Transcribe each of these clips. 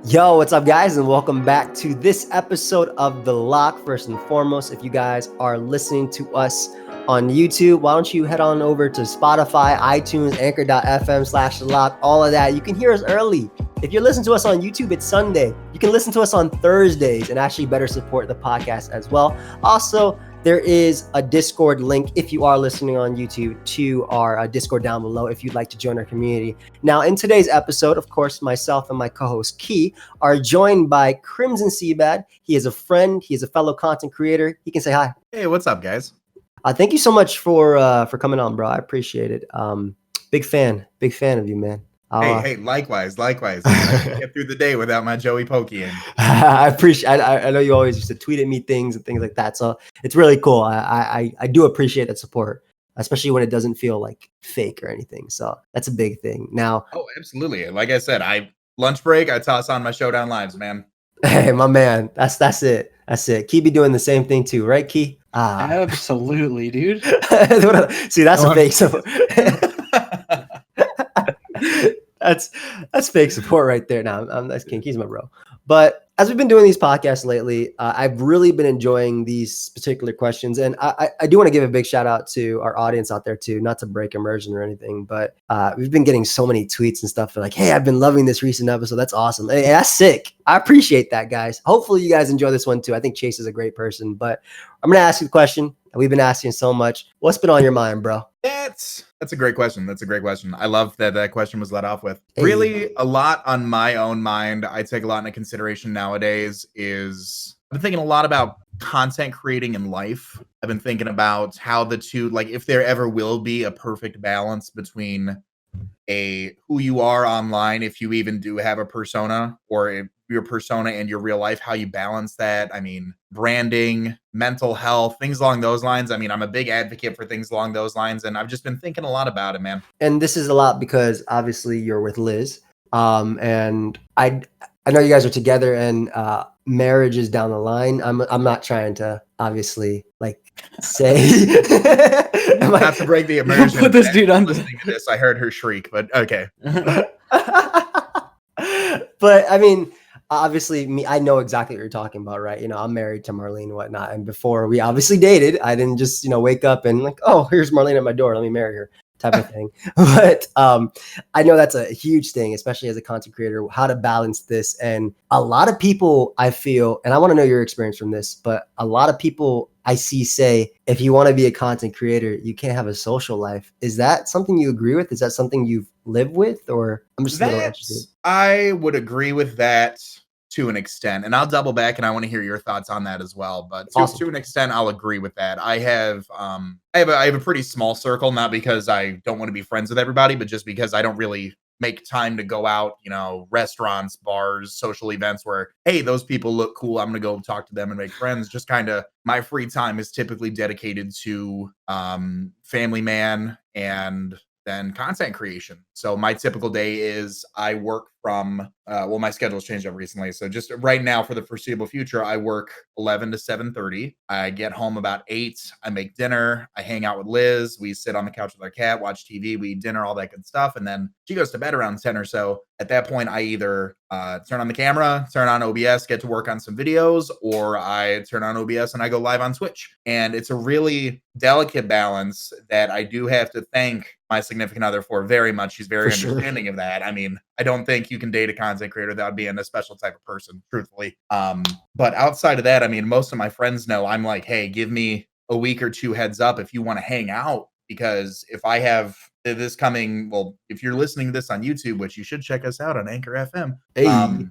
Yo, what's up, guys, and welcome back to this episode of The Lock. First and foremost, if you guys are listening to us on YouTube, why don't you head on over to Spotify, iTunes, anchor.fm/lock, all of that. You can hear us early. If you're listening to us on YouTube, it's Sunday. You can listen to us on Thursdays and actually better support the podcast as well. Also, there is a Discord link if you are listening on YouTube to our Discord down below if you'd like to join our community. Now, in today's episode, of course, myself and my co-host Key are joined by CrimsonCBAD. He is a friend. He is a fellow content creator. He can say hi. Hey, what's up, guys? Thank you so much for coming on, bro. I appreciate it. Big fan of you, man. Hey, likewise. I can't get through the day without my Joey Pokey. I appreciate. I know you always used to tweet at me things and things like that, so it's really cool. I do appreciate that support, especially when it doesn't feel like fake or anything. So that's a big thing. Now, oh, absolutely. Like I said, lunch break, I toss on my Showdown Lives, man. Hey, my man, that's it. Key be doing the same thing too, right, Key? Absolutely, dude. See, that's a fake support. That's fake support right there. Now, that's King. He's my bro. But as we've been doing these podcasts lately, I've really been enjoying these particular questions. And I do want to give a big shout out to our audience out there too, not to break immersion or anything, but we've been getting so many tweets and stuff like, hey, I've been loving this recent episode. That's awesome. Hey, that's sick. I appreciate that, guys. Hopefully you guys enjoy this one too. I think Chase is a great person, but I'm going to ask you the question that we've been asking so much. What's been on your mind, bro? That's a great question. I love that question was let off with. Really, a lot on my own mind. I take a lot into consideration nowadays is I've been thinking a lot about content creating in life. I've been thinking about how the two, like if there ever will be a perfect balance between who you are online, if you even do have a persona, or your persona and your real life, how you balance that. I mean, branding, mental health, things along those lines. I mean, I'm a big advocate for things along those lines, and I've just been thinking a lot about it, man. And this is a lot because obviously you're with Liz, and I know you guys are together, and marriage is down the line. I'm not trying to obviously like say not to break the immersion. Put this dude on this. I heard her shriek, but okay. But I mean, obviously, I know exactly what you're talking about, right? You know, I'm married to Marlene and whatnot. And before we obviously dated, I didn't just, wake up and like, oh, here's Marlene at my door. Let me marry her type of thing. But I know that's a huge thing, especially as a content creator, how to balance this. And a lot of people, I feel, and I want to know your experience from this, but a lot of people I see say, if you want to be a content creator, you can't have a social life. Is that something you agree with? Is that something you've lived with? Or I'm just a little interested. I would agree with that to an extent, and I'll double back and I want to hear your thoughts on that as well. But to an extent, I'll agree with that. I have a pretty small circle, not because I don't want to be friends with everybody, but just because I don't really make time to go out, restaurants, bars, social events where, hey, those people look cool, I'm gonna go talk to them and make friends. Just kind of my free time is typically dedicated to family man and then content creation. So my typical day is I work from my schedule's changed up recently. So just right now for the foreseeable future, I work 11 to 7:30. I get home about 8. I make dinner. I hang out with Liz. We sit on the couch with our cat, watch TV, we eat dinner, all that good stuff. And then she goes to bed around 10 or so. At that point, I either turn on the camera, turn on OBS, get to work on some videos, or I turn on OBS and I go live on Twitch. And it's a really delicate balance that I do have to thank my significant other for very much. She's very understanding of that. I mean, I don't think you can date a content creator without being a special type of person, truthfully. But outside of that, I mean, most of my friends know I'm like, hey, give me a week or two heads up if you want to hang out, because if I have this coming, well, if you're listening to this on YouTube, which you should check us out on Anchor FM. Hey.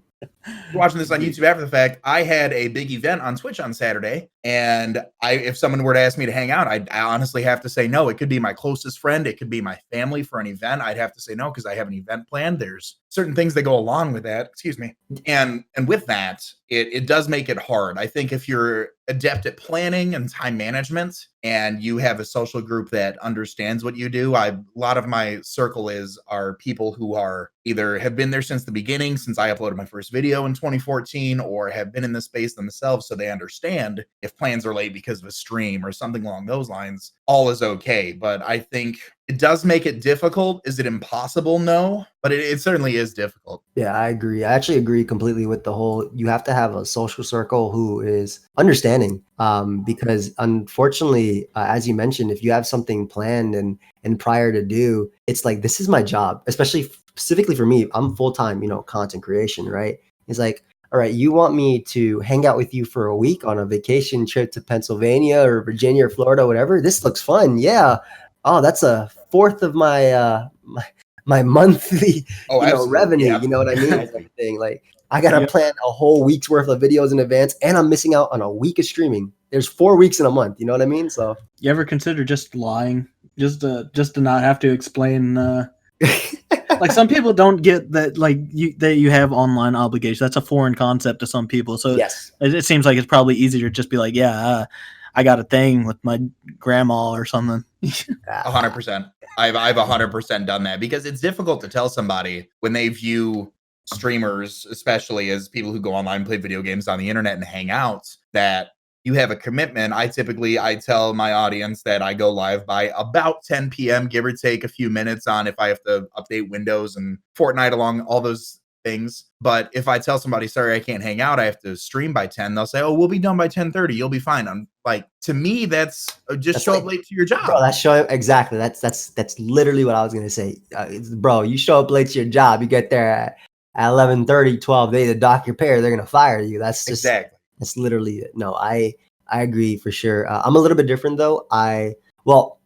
Watching this on YouTube after the fact, I had a big event on Twitch on Saturday, and if someone were to ask me to hang out, I honestly have to say no. It could be my closest friend, it could be my family for an event. I'd have to say no because I have an event planned. There's certain things that go along with that. Excuse me. And with that, it does make it hard. I think if you're adept at planning and time management, and you have a social group that understands what you do, a lot of my circle are people who are either have been there since the beginning, since I uploaded my first video in 2014, or have been in the space themselves, so they understand if plans are late because of a stream or something along those lines, all is okay. But I think It does make it difficult. Is it impossible? No, but it certainly is difficult. Yeah, I agree. I actually agree completely with the whole, you have to have a social circle who is understanding. Because unfortunately, as you mentioned, if you have something planned and prior to do, it's like, this is my job, especially specifically for me. I'm full-time, content creation, right? It's like, all right, you want me to hang out with you for a week on a vacation trip to Pennsylvania or Virginia or Florida, whatever. This looks fun. Yeah. Oh, that's a fourth of my monthly, Absolutely. revenue. Yeah. You know what I mean? Type of thing. Like, I gotta plan a whole week's worth of videos in advance, and I'm missing out on a week of streaming. There's 4 weeks in a month. You know what I mean? So, you ever consider just lying, just to not have to explain? Like, some people don't get that, like, you have online obligations. That's a foreign concept to some people. So yes, it seems like it's probably easier to just be like, I got a thing with my grandma or something. 100%. I've 100% done that, because it's difficult to tell somebody when they view streamers, especially as people who go online, play video games on the internet and hang out, that you have a commitment. I tell my audience that I go live by about 10 p.m., give or take a few minutes on if I have to update Windows and Fortnite along all those things. But if I tell somebody, sorry, I can't hang out, I have to stream by 10, they'll say, oh, we'll be done by 10:30. You'll be fine. I'm like, to me, that's show up late to your job. Bro, exactly. That's literally what I was gonna say. Bro, you show up late to your job, you get there at 11:30, 12, they dock your pay, they're gonna fire you. That's just exactly. That's literally it. No, I agree for sure. I'm a little bit different though.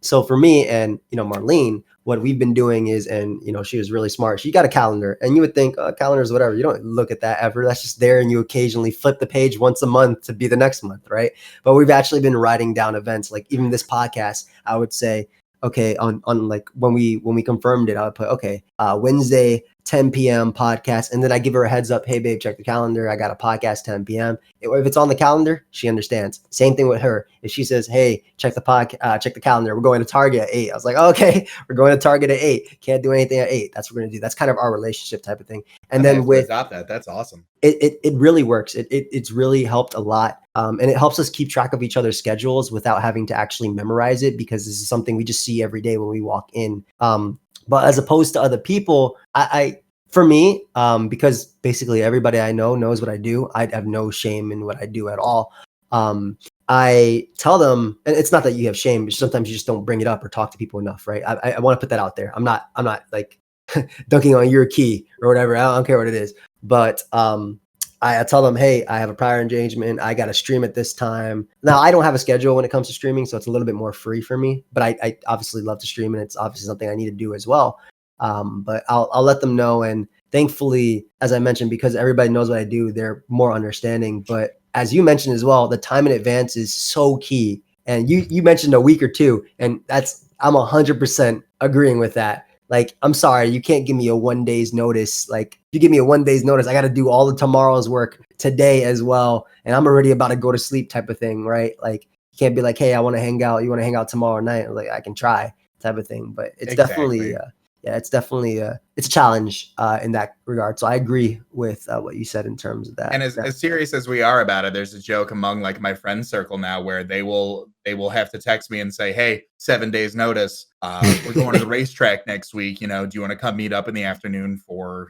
So for me and Marlene, what we've been doing is, and she was really smart. She got a calendar, and you would think, oh, calendars, whatever. You don't look at that ever. That's just there, and you occasionally flip the page once a month to be the next month, right? But we've actually been writing down events, like even this podcast. I would say, okay, on like when we confirmed it, I would put, okay, Wednesday 10 p.m. podcast, and then I give her a heads up, hey babe, check the calendar, I got a podcast 10 p.m. If it's on the calendar, she understands. Same thing with her. If she says, hey, check the calendar, we're going to Target at 8, I was like, okay, we're going to Target at 8, can't do anything at 8. That's what we're gonna do. That's kind of our relationship type of thing. And then with that, that's awesome. It really works. It's really helped a lot. And it helps us keep track of each other's schedules without having to actually memorize it, because this is something we just see every day when we walk in. But as opposed to other people, for me, because basically everybody I know knows what I do, I have no shame in what I do at all. I tell them, and it's not that you have shame, but sometimes you just don't bring it up or talk to people enough, right? I want to put that out there. I'm not like dunking on your key or whatever. I don't care what it is. But I tell them, hey, I have a prior engagement. I got to stream at this time. Now, I don't have a schedule when it comes to streaming, so it's a little bit more free for me. But I obviously love to stream, and it's obviously something I need to do as well. But I'll let them know. And thankfully, as I mentioned, because everybody knows what I do, they're more understanding. But as you mentioned as well, the time in advance is so key. And you mentioned a week or two, and I'm 100% agreeing with that. Like, I'm sorry, you can't give me a 1 day's notice. Like, if you give me a 1 day's notice, I got to do all the tomorrow's work today as well. And I'm already about to go to sleep type of thing, right? Like, you can't be like, hey, I want to hang out. You want to hang out tomorrow night? Like, I can try type of thing. But it's definitely, it's a challenge in that regard. So I agree with what you said in terms of that. And as serious as we are about it, there's a joke among like my friend circle now where they will have to text me and say, hey, 7 days notice. We're going to the racetrack next week. Do you want to come meet up in the afternoon for,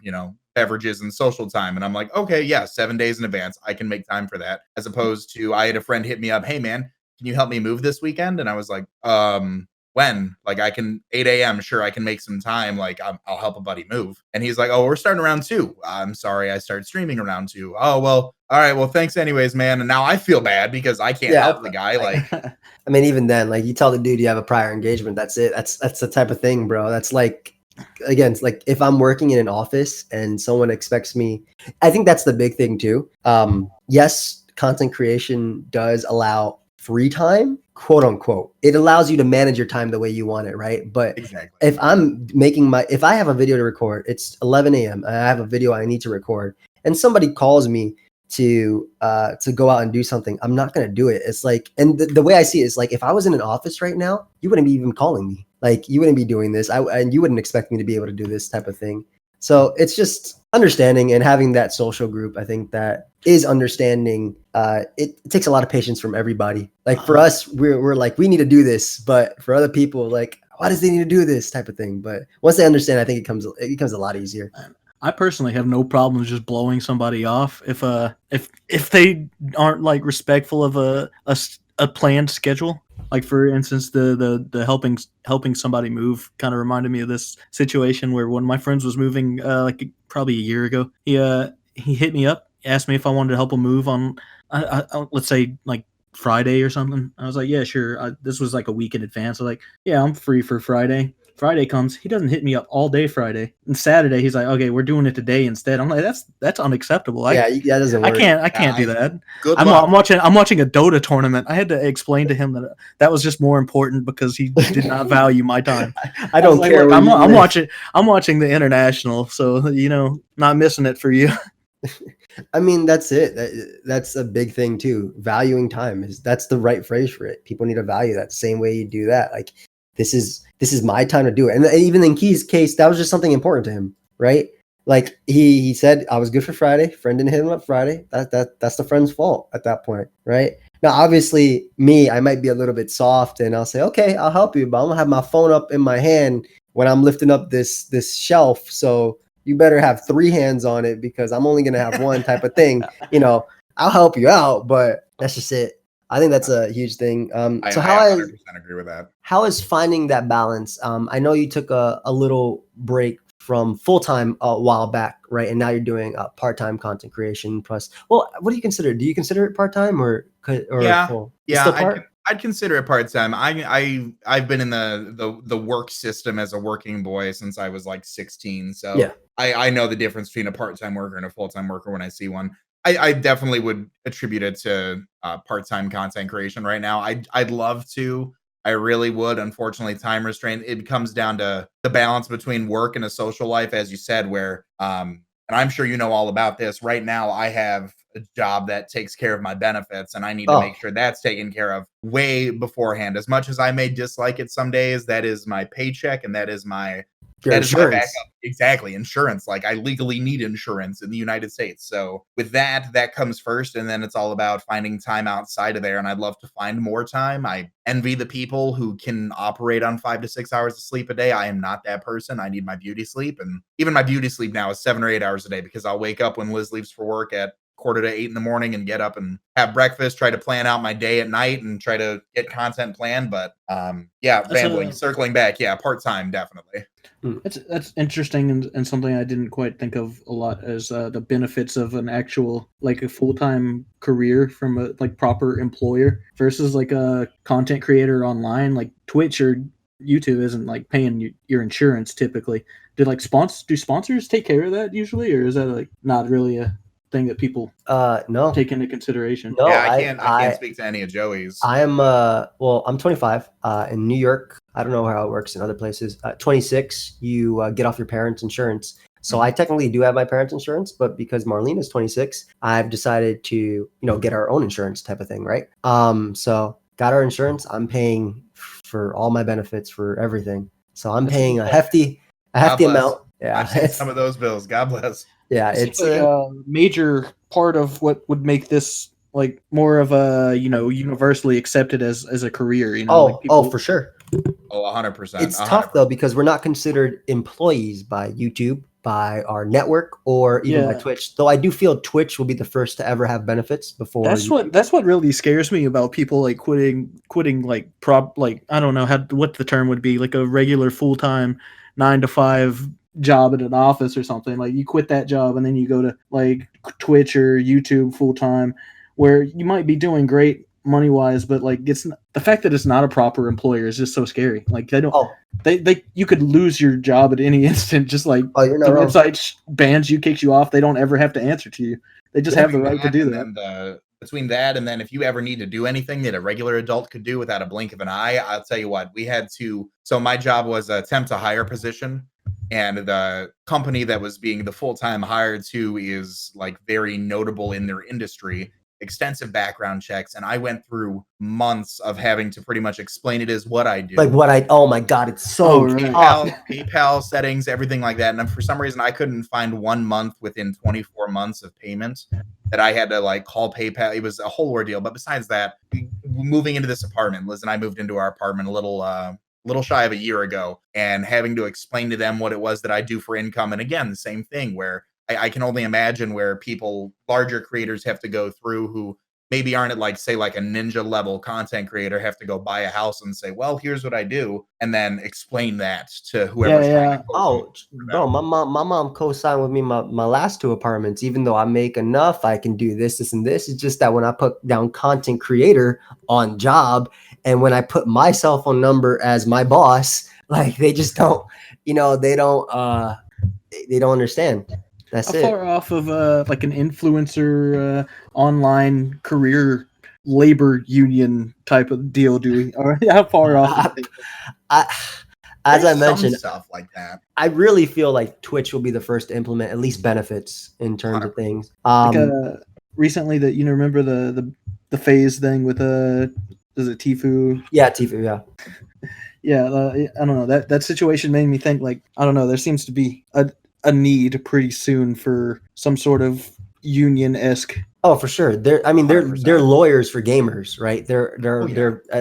beverages and social time? And I'm like, okay, yeah, 7 days in advance. I can make time for that. As opposed to, I had a friend hit me up, hey man, can you help me move this weekend? And I was like, when? Like, I can 8 a.m. Sure, I can make some time. Like, I'll help a buddy move. And he's like, oh, we're starting around 2. I'm sorry, I started streaming around 2. Oh, well, all right. Well, thanks anyways, man. And now I feel bad because I can't help the guy. Like, I mean, even then, like, you tell the dude you have a prior engagement. That's it. That's the type of thing, bro. That's like, again, it's like if I'm working in an office and someone expects me, I think that's the big thing too. Yes, content creation does allow free time, quote unquote. It allows you to manage your time the way you want it, right? But exactly. If I have a video to record, it's 11 a.m. I have a video I need to record, and somebody calls me to go out and do something, I'm not going to do it. It's like, and the way I see it is like, if I was in an office right now, you wouldn't be even calling me. Like, you wouldn't be doing this. And you wouldn't expect me to be able to do this type of thing. So it's just understanding and having that social group. I think that is understanding. It takes a lot of patience from everybody. Like, for us, we're like, we need to do this. But for other people, like, why does they need to do this type of thing? But once they understand, I think it becomes a lot easier. I personally have no problems just blowing somebody off if they aren't like respectful of a planned schedule. Like for instance, the helping somebody move kind of reminded me of this situation where one of my friends was moving like probably a year ago. He hit me up, asked me if I wanted to help him move on let's say like Friday or something. I was like, yeah, sure. This was like a week in advance. I was like, yeah, I'm free for Friday. Friday comes, he doesn't hit me up all day Friday. And Saturday, he's like, okay, we're doing it today instead. I'm like, that's unacceptable. That doesn't work. I can't do that. Good I'm luck. I'm watching a Dota tournament. I had to explain to him that was just more important because he did not value my time. I don't care. Look, I'm watching the international, so not missing it for you. I mean, that's it. That's a big thing too. Valuing time that's the right phrase for it. People need to value that same way you do that. Like this is my time to do it. And even in Key's case, that was just something important to him, right? Like he said, I was good for Friday. Friend didn't hit him up Friday. That's the friend's fault at that point, right? Now, obviously, I might be a little bit soft, and I'll say, okay, I'll help you, but I'm gonna have my phone up in my hand when I'm lifting up this shelf. So you better have 3 hands on it because I'm only gonna have one type of thing. I'll help you out, but that's just it. I think that's a huge thing. I 100% agree with that. How is finding that balance? I know you took a little break from full-time a while back, right? And now you're doing part-time content creation plus. Well, what do you consider? Do you consider it part-time or yeah, full? Yeah, I'd consider it part-time. I've been in the work system as a working boy since I was like 16. So yeah. I know the difference between a part-time worker and a full-time worker when I see one. I definitely would attribute it to part-time content creation right now. I'd love to. I really would. Unfortunately, time restraint. It comes down to the balance between work and a social life, as you said, where and I'm sure you know all about this. Right now, I have a job that takes care of my benefits, and I need to make sure that's taken care of way beforehand. As much as I may dislike it some days, that is my paycheck, and that is my backup. Exactly, insurance. Like I legally need insurance in the United States. So with that comes first, and then it's all about finding time outside of there. And I'd love to find more time. I envy the people who can operate on 5 to 6 hours of sleep a day. I am not that person. I need my beauty sleep, and even my beauty sleep now is 7 or 8 hours a day because I'll wake up when Liz leaves for work at 7:45 in the morning and get up and have breakfast, try to plan out my day at night and try to get content planned. But circling back, part-time, definitely. That's interesting and something I didn't quite think of a lot as the benefits of an actual like a full-time career from a like proper employer versus like a content creator online. Like Twitch or YouTube isn't like paying your insurance typically. Do sponsors take care of that usually, or is that like not really a thing that people no take into consideration? No, I can't speak to any of Joey's. I'm I'm 25 in New York. I don't know how it works in other places. 26, you get off your parents' insurance. So I technically do have my parents' insurance, but because Marlene is 26, I've decided to get our own insurance type of thing, right? So got our insurance. I'm paying for all my benefits for everything. So I'm paying a hefty amount. Yeah, I've seen some of those bills. God bless. Yeah, it's like a major part of what would make this like more of a universally accepted as a career. For sure. 100%. It's tough though because we're not considered employees by YouTube, by our network, or even by Twitch. Though I do feel Twitch will be the first to ever have benefits before. That's what really scares me about people like quitting like I don't know what the term would be, like a regular full-time 9 to 5 job at an office or something. Like you quit that job and then you go to like Twitch or YouTube full-time, where you might be doing great money-wise, but like the fact that it's not a proper employer is just so scary. Like you could lose your job at any instant. Just like the website bans you, kicks you off. They don't ever have to answer to you. They just have the right to do that. Between that and then if you ever need to do anything that a regular adult could do without a blink of an eye, I'll tell you what, we had to. So my job was a temp to hire position. And the company that was being the full-time hired to is like very notable in their industry, extensive background checks. And I went through months of having to pretty much explain it as what I do. Oh my God, it's so PayPal settings, everything like that. And for some reason, I couldn't find 1 month within 24 months of payment that I had to like call PayPal. It was a whole ordeal. But besides that, moving into this apartment, Liz and I moved into our apartment a little little shy of a year ago, and having to explain to them what it was that I do for income. And again, the same thing where I can only imagine where people, larger creators, have to go through who maybe aren't at like, say, like a ninja level content creator, have to go buy a house and say, well, here's what I do, and then explain that to whoever's trying to Oh, bro, my mom co-signed with me my last 2 apartments. Even though I make enough, I can do this, and this. It's just that when I put down content creator on job, and when I put my cell phone number as my boss, like they just don't, they don't understand. That's How it. far off of like an influencer online career labor union type of deal do we? Or how far off? As I There's mentioned, some stuff like that. I really feel like Twitch will be the first to implement at least benefits in terms of things. Recently, that remember the phase thing with is it Tifu? Yeah, Tifu. Yeah. Yeah, I don't know. That situation made me think, like, I don't know. There seems to be a need pretty soon for some sort of union-esque. Oh, for sure. They're lawyers for gamers, right? They're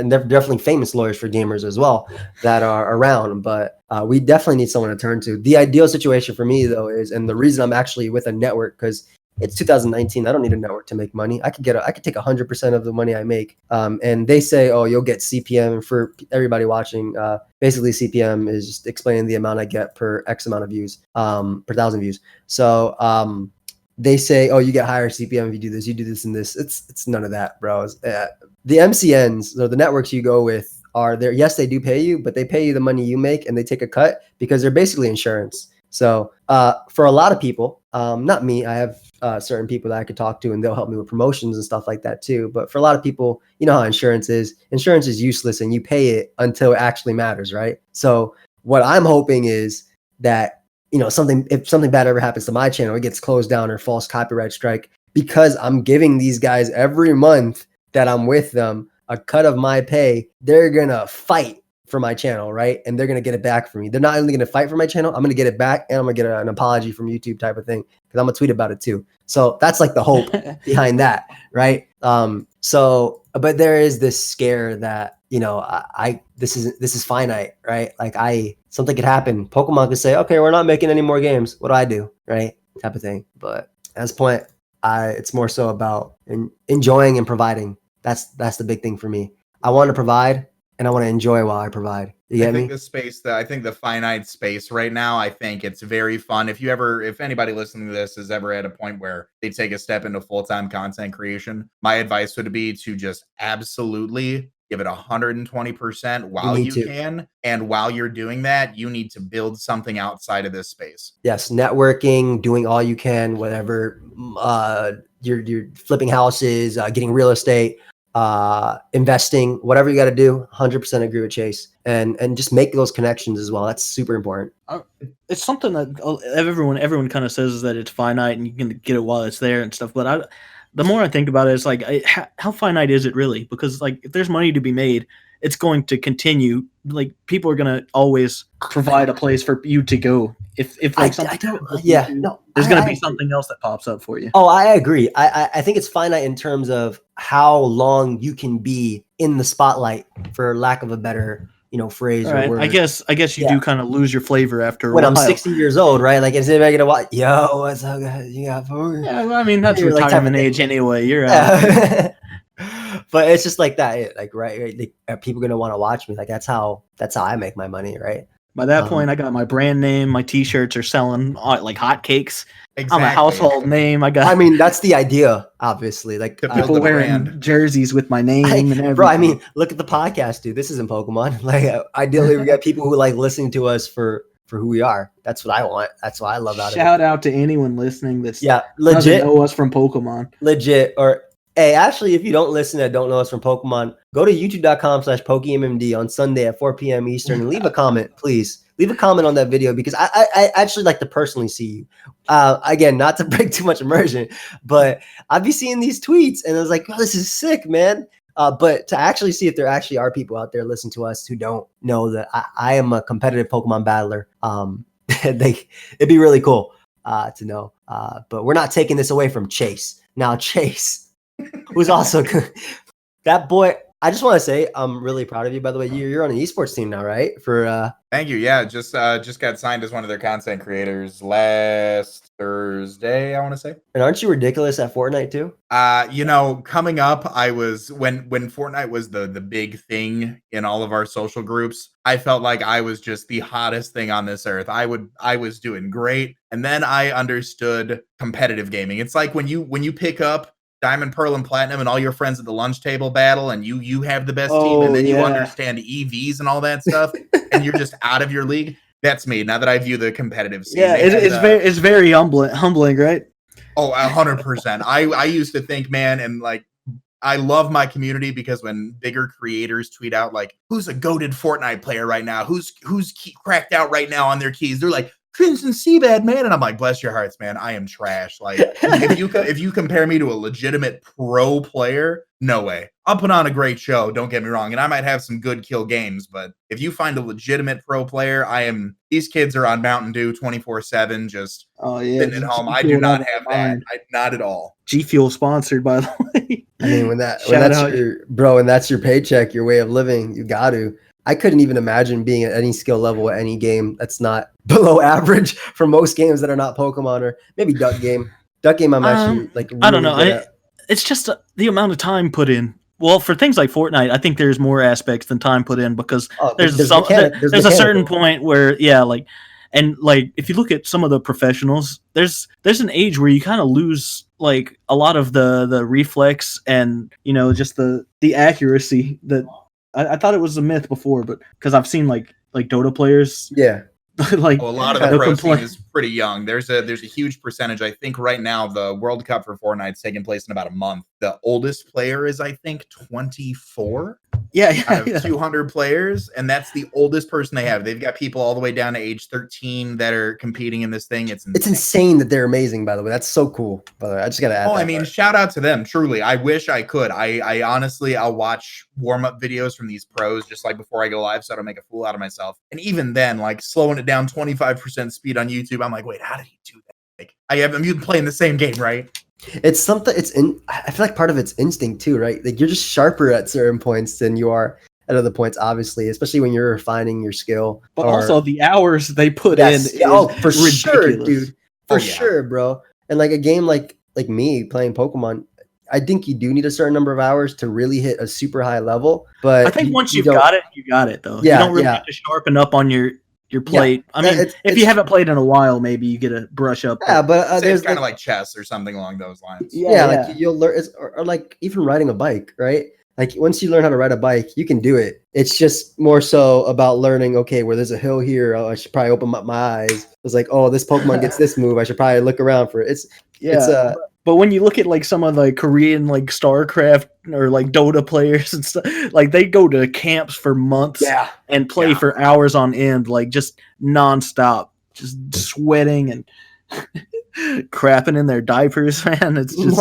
definitely famous lawyers for gamers as well that are around. But we definitely need someone to turn to. The ideal situation for me, though, is, and the reason I'm actually with a network, because it's 2019. I don't need a network to make money. I could take 100% of the money I make. And they say, oh, you'll get CPM. And for everybody watching, basically CPM is just explaining the amount I get per X amount of views, per 1,000 views. So they say, oh, you get higher CPM if you do this and this. It's none of that, bro. The MCNs, or the networks you go with, are there. Yes, they do pay you, but they pay you the money you make, and they take a cut because they're basically insurance. So for a lot of people, not me, I have certain people that I could talk to, and they'll help me with promotions and stuff like that too. But for a lot of people, you know how insurance is. Insurance is useless, and you pay it until it actually matters, right? So what I'm hoping is that, if something bad ever happens to my channel, it gets closed down or false copyright strike, because I'm giving these guys every month that I'm with them a cut of my pay, they're gonna fight for my channel, right? And they're gonna get it back from me. They're not only gonna fight for my channel, I'm gonna get it back, and I'm gonna get an apology from YouTube type of thing, because I'm gonna tweet about it too. So that's like the hope behind that, right? But there is this scare that, this is finite, right? Like something could happen. Pokemon could say, okay, we're not making any more games. What do I do? Right? Type of thing. But at this point, it's more so about enjoying and providing. That's the big thing for me. I want to provide, and I want to enjoy while I provide. You get me? I think the finite space right now, I think it's very fun. If anybody listening to this is ever at a point where they take a step into full-time content creation, my advice would be to just absolutely give it 120% while you can. And while you're doing that, you need to build something outside of this space. Yes. Networking, doing all you can, whatever, you're flipping houses, getting real estate, investing, whatever you got to do. 100% agree with Chase, and just make those connections as well. That's super important. It's something that everyone kind of says, is that it's finite and you can get it while it's there and stuff. But the more I think about it, it's like, how finite is it really? Because, like, if there's money to be made, it's going to continue. Like, people are going to always provide a place for you to go. If like something, there's going to be something else that pops up for you. Oh, I agree. I think it's finite in terms of how long you can be in the spotlight, for lack of a better phrase or word. I guess you do kind of lose your flavor after when a while. I'm 60 years old, right? Like, is anybody gonna watch? Yo, what's up, guys? You got food? Yeah, well, I mean, that's retirement age anyway. You're out. But it's just like that. Like, right? Are people gonna want to watch me? Like, that's how I make my money, right? By that point, I got my brand name. My T-shirts are selling like hotcakes. Exactly. I'm a household name. I mean, that's the idea, obviously. Like, people wearing jerseys with my name and everything. Bro, I mean, look at the podcast, dude. This isn't Pokemon. Like, ideally, we got people who like listening to us for who we are. That's what I want. That's what I love out of it. Shout out to anyone listening that's legit doesn't know us from Pokemon. Legit. Or hey, actually, if you don't listen that don't know us from Pokemon, go to youtube.com/pokeaimMD on Sunday at 4 p.m. Eastern and leave a comment, please. Leave a comment on that video, because I actually like to personally see you. Again, not to break too much immersion, but I'd be seeing these tweets and I was like, oh, this is sick, man. But to actually see if there actually are people out there listening to us who don't know that I am a competitive Pokemon battler, it'd be really cool to know. But we're not taking this away from Chase. Now, Chase, who's also good. That boy, I just want to say I'm really proud of you. By the way, you're on an esports team now, right? For Thank you. Yeah, just got signed as one of their content creators last Thursday, I want to say. And aren't you ridiculous at Fortnite too? Coming up, I was when Fortnite was the big thing in all of our social groups, I felt like I was just the hottest thing on this earth. I was doing great. And then I understood competitive gaming. It's like when you pick up Diamond, Pearl, and Platinum and all your friends at the lunch table battle and you have the best team, and then you understand EVs and all that stuff, and you're just out of your league. That's me. Now that I view the competitive scene. Yeah, it's very humbling, right? Oh, 100%. I used to think, man, and like I love my community because when bigger creators tweet out like, who's a goated Fortnite player right now? Who's cracked out right now on their keys? They're like, CrimsonCBAD, man. And I'm like, bless your hearts, man. I am trash. Like, if you compare me to a legitimate pro player, no way. I'll put on a great show, don't get me wrong. And I might have some good kill games, but if you find a legitimate pro player, these kids are on Mountain Dew 24/7, just sitting at home. I do not have that. Not at all. G Fuel sponsored, by the way. I mean, when that's your paycheck, your way of living, you got to. I couldn't even imagine being at any skill level at any game that's not below average for most games that are not Pokemon, or maybe Duck Game. Duck Game, I'm actually like really I don't know. It's just the amount of time put in. Well, for things like Fortnite, I think there's more aspects than time put in because there's a certain point where if you look at some of the professionals, there's an age where you kind of lose like a lot of the reflex and just the accuracy that. I thought it was a myth before, but because I've seen like Dota players, a lot of the pro scene is pretty young. There's a huge percentage. I think right now the World Cup for Fortnite is taking place in about a month. The oldest player is I think 24. Out of 200 players, and that's the oldest person they have. They've got people all the way down to age 13 that are competing in this thing. It's insane that they're amazing. By the way, that's so cool. By the way, I just gotta add. I mean, shout out to them. Truly, I wish I could. I honestly, I'll watch warm up videos from these pros just like before I go live, so I don't make a fool out of myself. And even then, like slowing it down 25% speed on YouTube, I'm like, wait, how did he do that? Like, I'm playing the same game, right? It's something. I feel like part of it's instinct too, right? Like you're just sharper at certain points than you are at other points, obviously, especially when you're refining your skill. But also the hours they put in. For sure, dude. For sure, bro. And like a game like me playing Pokemon, I think you do need a certain number of hours to really hit a super high level. But I think once you got it though. Yeah, you don't really have to sharpen up on your plate. I mean, if you haven't played in a while, maybe you get a brush up. Yeah, but there's kind of like chess or something along those lines. Like you'll learn, or like even riding a bike, right? Like once you learn how to ride a bike, you can do it. It's just more so about learning. Okay, where there's a hill here, I should probably open up my eyes. It's like, oh, this Pokemon gets this move. I should probably look around for it. But when you look at like some of the Korean like StarCraft or like Dota players and stuff, like they go to camps for months and play for hours on end, like just nonstop, just sweating and crapping in their diapers, man. It's just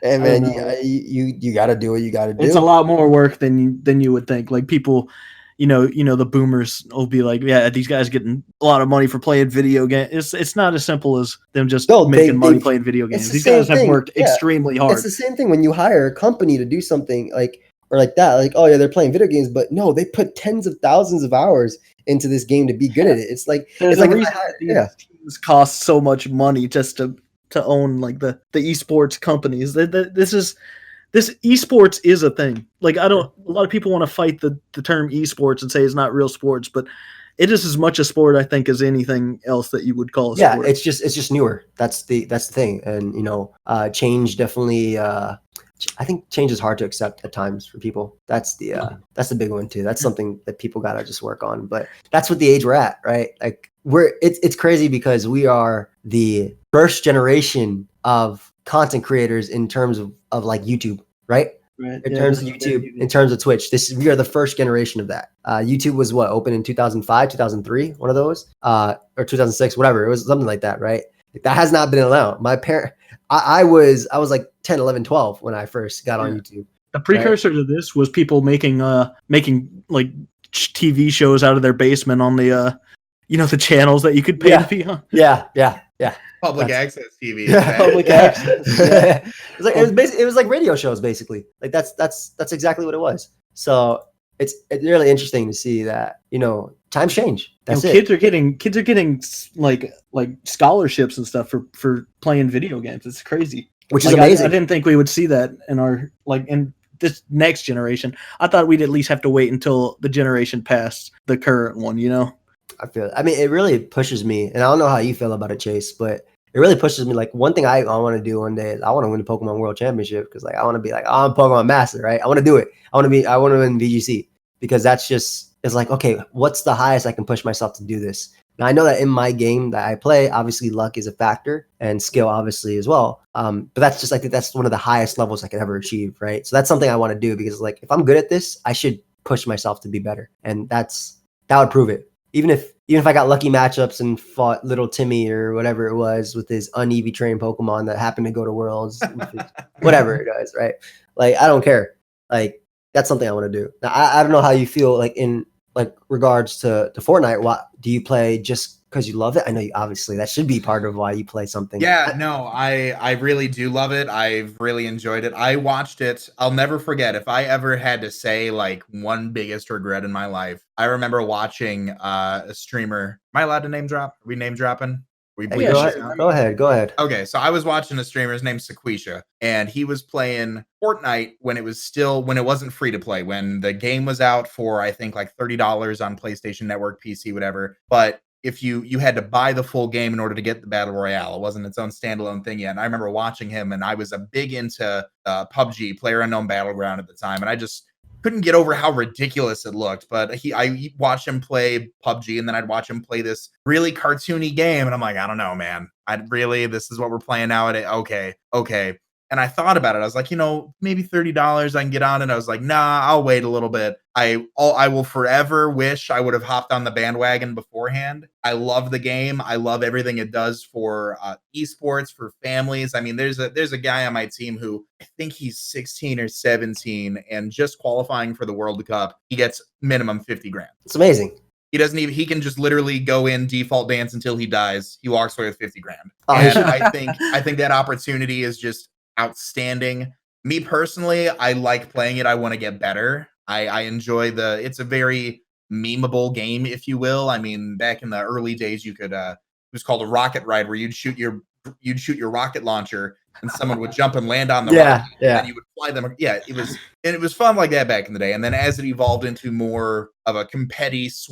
hey man, you got to do what you got to do. It's a lot more work than you would think. Like people, the boomers will be like, yeah, these guys getting a lot of money for playing video games. It's not as simple as them just making money playing video games. These guys have worked extremely hard. It's the same thing when you hire a company to do something like that. Like, oh yeah, they're playing video games, but no, they put tens of thousands of hours into this game to be good at it. It's like there's a reason these teams cost so much money just to own like the esports companies. This esports is a thing. Like a lot of people want to fight the term esports and say it's not real sports, but it is as much a sport, I think, as anything else that you would call a sport. Yeah, it's just newer. That's the thing. And change definitely I think change is hard to accept at times for people. That's the big one too. That's something that people gotta just work on. But that's what the age we're at, right? Like it's crazy because we are the first generation of content creators in terms of like YouTube, right? Right. In terms of YouTube, in terms of Twitch, we are the first generation of that. YouTube was open in 2005, 2003, one of those, or 2006, whatever. It was something like that, right? That has not been allowed. I was like 10, 11, 12 when I first got on YouTube. The precursor to this was people making like TV shows out of their basement on the the channels that you could pay to be on. Yeah. Public access TV. Yeah, public access. Yeah. It was like radio shows basically. Like that's exactly what it was. So it's really interesting to see that, times change. That's it. Kids are getting like scholarships and stuff for playing video games. It's crazy. Which is amazing. I didn't think we would see that in this next generation. I thought we'd at least have to wait until the generation past the current one, I mean, it really pushes me, and I don't know how you feel about it, Chase, but it really pushes me. Like, one thing I want to do one day is I want to win the Pokemon World Championship, because I want to be like, oh, I'm Pokemon Master, right? I want to do it. I want to win VGC, because it's like, okay, what's the highest I can push myself to do this? Now, I know that in my game that I play, obviously luck is a factor, and skill obviously as well. But that's just, I think that's one of the highest levels I could ever achieve, right? So that's something I want to do, because like, if I'm good at this, I should push myself to be better, and that would prove it. Even if I got lucky matchups and fought little Timmy or whatever it was with his un-EV trained Pokemon that happened to go to Worlds, whatever it is, right? Like, I don't care. Like, that's something I want to do. Now, I don't know how you feel like in like regards to Fortnite. What do you play just because you love it? I know you obviously that should be part of why you play something. Yeah, no, I really do love it. I've really enjoyed it. I watched it. I'll never forget, if I ever had to say like one biggest regret in my life, I remember watching a streamer. Am I allowed to name drop? Are we name dropping? Go ahead. Okay, so I was watching a streamer. His name's Sequisha, and he was playing Fortnite when it wasn't free to play, when the game was out for, I think, like $30 on PlayStation Network, PC, whatever. But if you had to buy the full game in order to get the Battle Royale, it wasn't its own standalone thing yet. And I remember watching him, and I was a big into PUBG, PlayerUnknown Battleground at the time, and I just couldn't get over how ridiculous it looked. But I watched him play PUBG, and then I'd watch him play this really cartoony game, and I'm like, I don't know, man. This is what we're playing nowadays. Okay. And I thought about it. I was like, maybe $30 I can get on. And I was like, nah, I'll wait a little bit. I will forever wish I would have hopped on the bandwagon beforehand. I love the game. I love everything it does for eSports, for families. I mean, there's a guy on my team who I think he's 16 or 17 and just qualifying for the World Cup. He gets minimum 50 grand. It's amazing. He can just literally go in, default dance until he dies. He walks away with 50 grand. And I think that opportunity is just outstanding. Me personally, I like playing it. I want to get better. I enjoy it's a very memeable game, if you will. I mean, back in the early days, you could it was called a rocket ride, where you'd shoot your rocket launcher and someone would jump and land on the rocket, and you would fly them. Yeah, it was fun like that back in the day. And then as it evolved into more of a competitive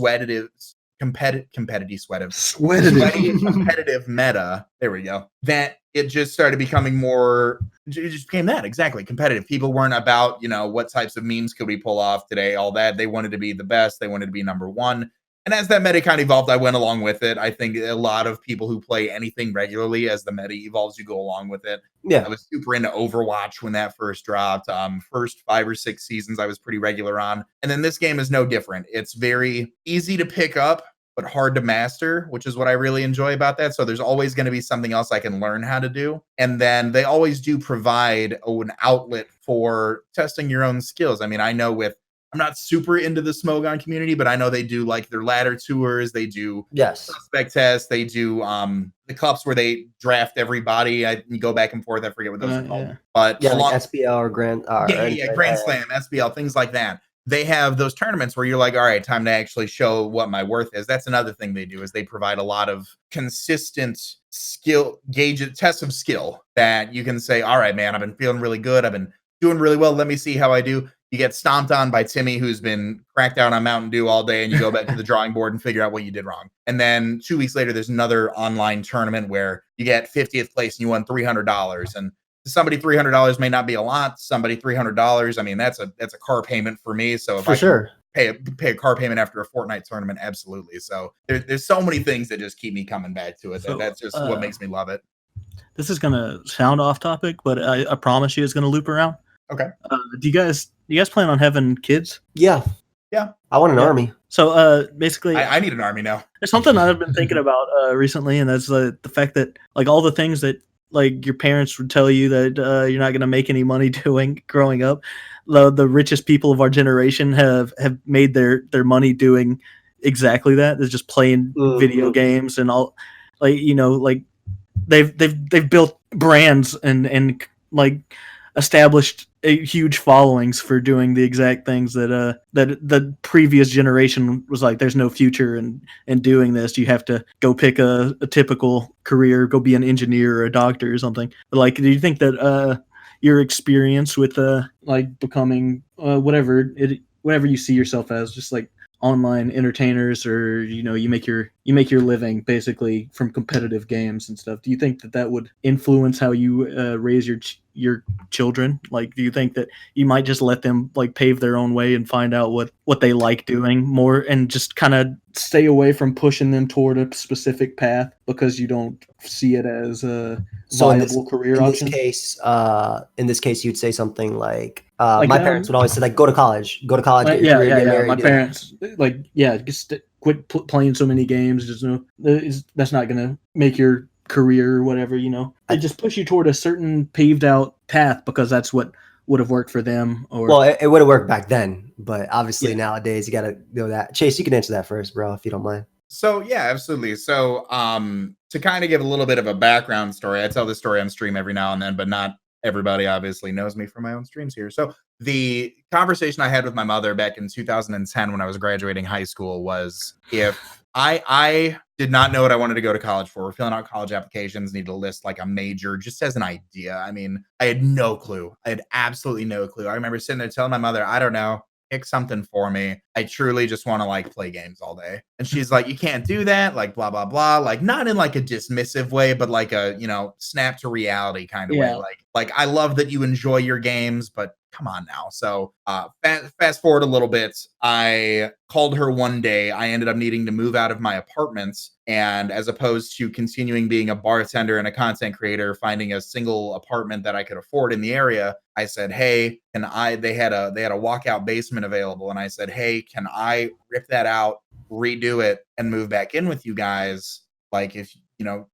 meta, there we go, that it just started becoming more, it just became that, exactly, competitive. People weren't about, what types of memes could we pull off today, all that. They wanted to be the best. They wanted to be number one. And as that meta kind of evolved, I went along with it. I think a lot of people who play anything regularly, as the meta evolves, you go along with it. Yeah. I was super into Overwatch when that first dropped. First 5 or 6 seasons I was pretty regular on. And then this game is no different. It's very easy to pick up, but hard to master, which is what I really enjoy about that. So there's always going to be something else I can learn how to do. And then they always do provide an outlet for testing your own skills. I mean, I know I'm not super into the Smogon community, but I know they do like their ladder tours. They do suspect tests. They do the cups where they draft everybody. You go back and forth. I forget what those are called. But like SPL or Grand Slam, SPL, things like that. They have those tournaments where you're like, all right, time to actually show what my worth is. That's another thing they do, is they provide a lot of consistent skill tests of skill that you can say, all right, man, I've been feeling really good. I've been doing really well. Let me see how I do. You get stomped on by Timmy, who's been cracked out on Mountain Dew all day, and you go back to the drawing board and figure out what you did wrong. And then 2 weeks later, there's another online tournament where you get 50th place and you won $300. And to somebody, $300 may not be a lot. Somebody, $300, I mean, that's a car payment for me. So if pay a car payment after a Fortnite tournament, absolutely. So there's so many things that just keep me coming back to it. That's just what makes me love it. This is gonna sound off topic, but I promise you, it's gonna loop around. Okay. Do you guys plan on having kids? Yeah. I want an army. So basically, I need an army now. There's something I've been thinking about recently, and that's the fact that like all the things that like your parents would tell you that you're not going to make any money doing growing up, the richest people of our generation have made their money doing exactly that. They're just playing video games and all, like they've built brands and like established huge followings for doing the exact things that the previous generation was like, there's no future in doing this. You have to go pick a typical career, go be an engineer or a doctor or something. But like, do you think that your experience with like becoming whatever you see yourself as, just like online entertainers, or you make your living basically from competitive games and stuff, do you think that would influence how you raise your children? Like, do you think that you might just let them like pave their own way and find out what they like doing more, and just kind of stay away from pushing them toward a specific path because you don't see it as a viable career option? In this case, you'd say something like my parents would always say, like, go to college, get your career, get married. My parents, like, just quit playing so many games. That's not gonna make your career or whatever. They just push you toward a certain paved out path because that's what would have worked for them. Or well, it would have worked back then, but obviously nowadays you gotta know that. Chase, you can answer that first, bro, if you don't mind. So yeah, absolutely. So to kind of give a little bit of a background story, I tell this story on stream every now and then, but not everybody obviously knows me from my own streams here. So the conversation I had with my mother back in 2010 when I was graduating high school was, if I did not know what I wanted to go to college for. We're filling out college applications, need to list like a major just as an idea. I mean, I had no clue. I had absolutely no clue. I remember sitting there telling my mother, I don't know, pick something for me. I truly just want to like play games all day. And she's like, you can't do that, like blah, blah, blah. Like, not in like a dismissive way, but like a, snap to reality kind of way. Like, I love that you enjoy your games, but come on now. So fast forward a little bit. I called her one day. I ended up needing to move out of my apartments. And as opposed to continuing being a bartender and a content creator, finding a single apartment that I could afford in the area, I said, hey, they had a walkout basement available. And I said, hey, can I rip that out, redo it, and move back in with you guys? Like, if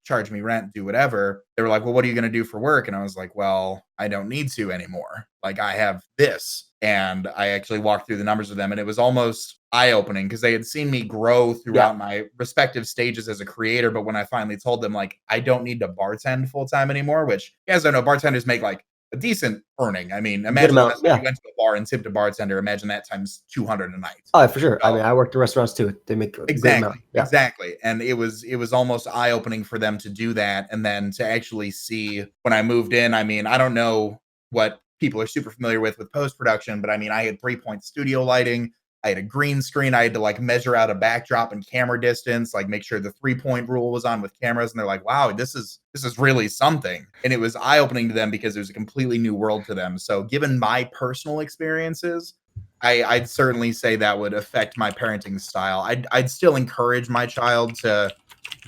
charge me rent, do whatever. They were like, well, what are you going to do for work? And I was like, well, I don't need to anymore. Like, I have this. And I actually walked through the numbers with them, and it was almost eye-opening because they had seen me grow throughout my respective stages as a creator. But when I finally told them, like, I don't need to bartend full-time anymore, which you guys don't know, bartenders make like a decent earning. I mean, imagine you went to a bar and tipped a bartender. Imagine that times 200 a night. Oh, for sure. So, I mean, I worked in restaurants too. They make a good amount. Yeah. Exactly. And it was almost eye-opening for them to do that. And then to actually see when I moved in, I mean, I don't know what people are super familiar with post-production, but I mean, I had 3-point studio lighting. I had a green screen. I had to like measure out a backdrop and camera distance, like make sure the 3-point rule was on with cameras. And they're like, wow, this is really something. And it was eye-opening to them because it was a completely new world to them. So given my personal experiences, I'd certainly say that would affect my parenting style. I'd still encourage my child to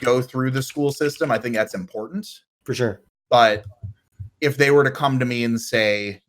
go through the school system. I think that's important. For sure. But if they were to come to me and say,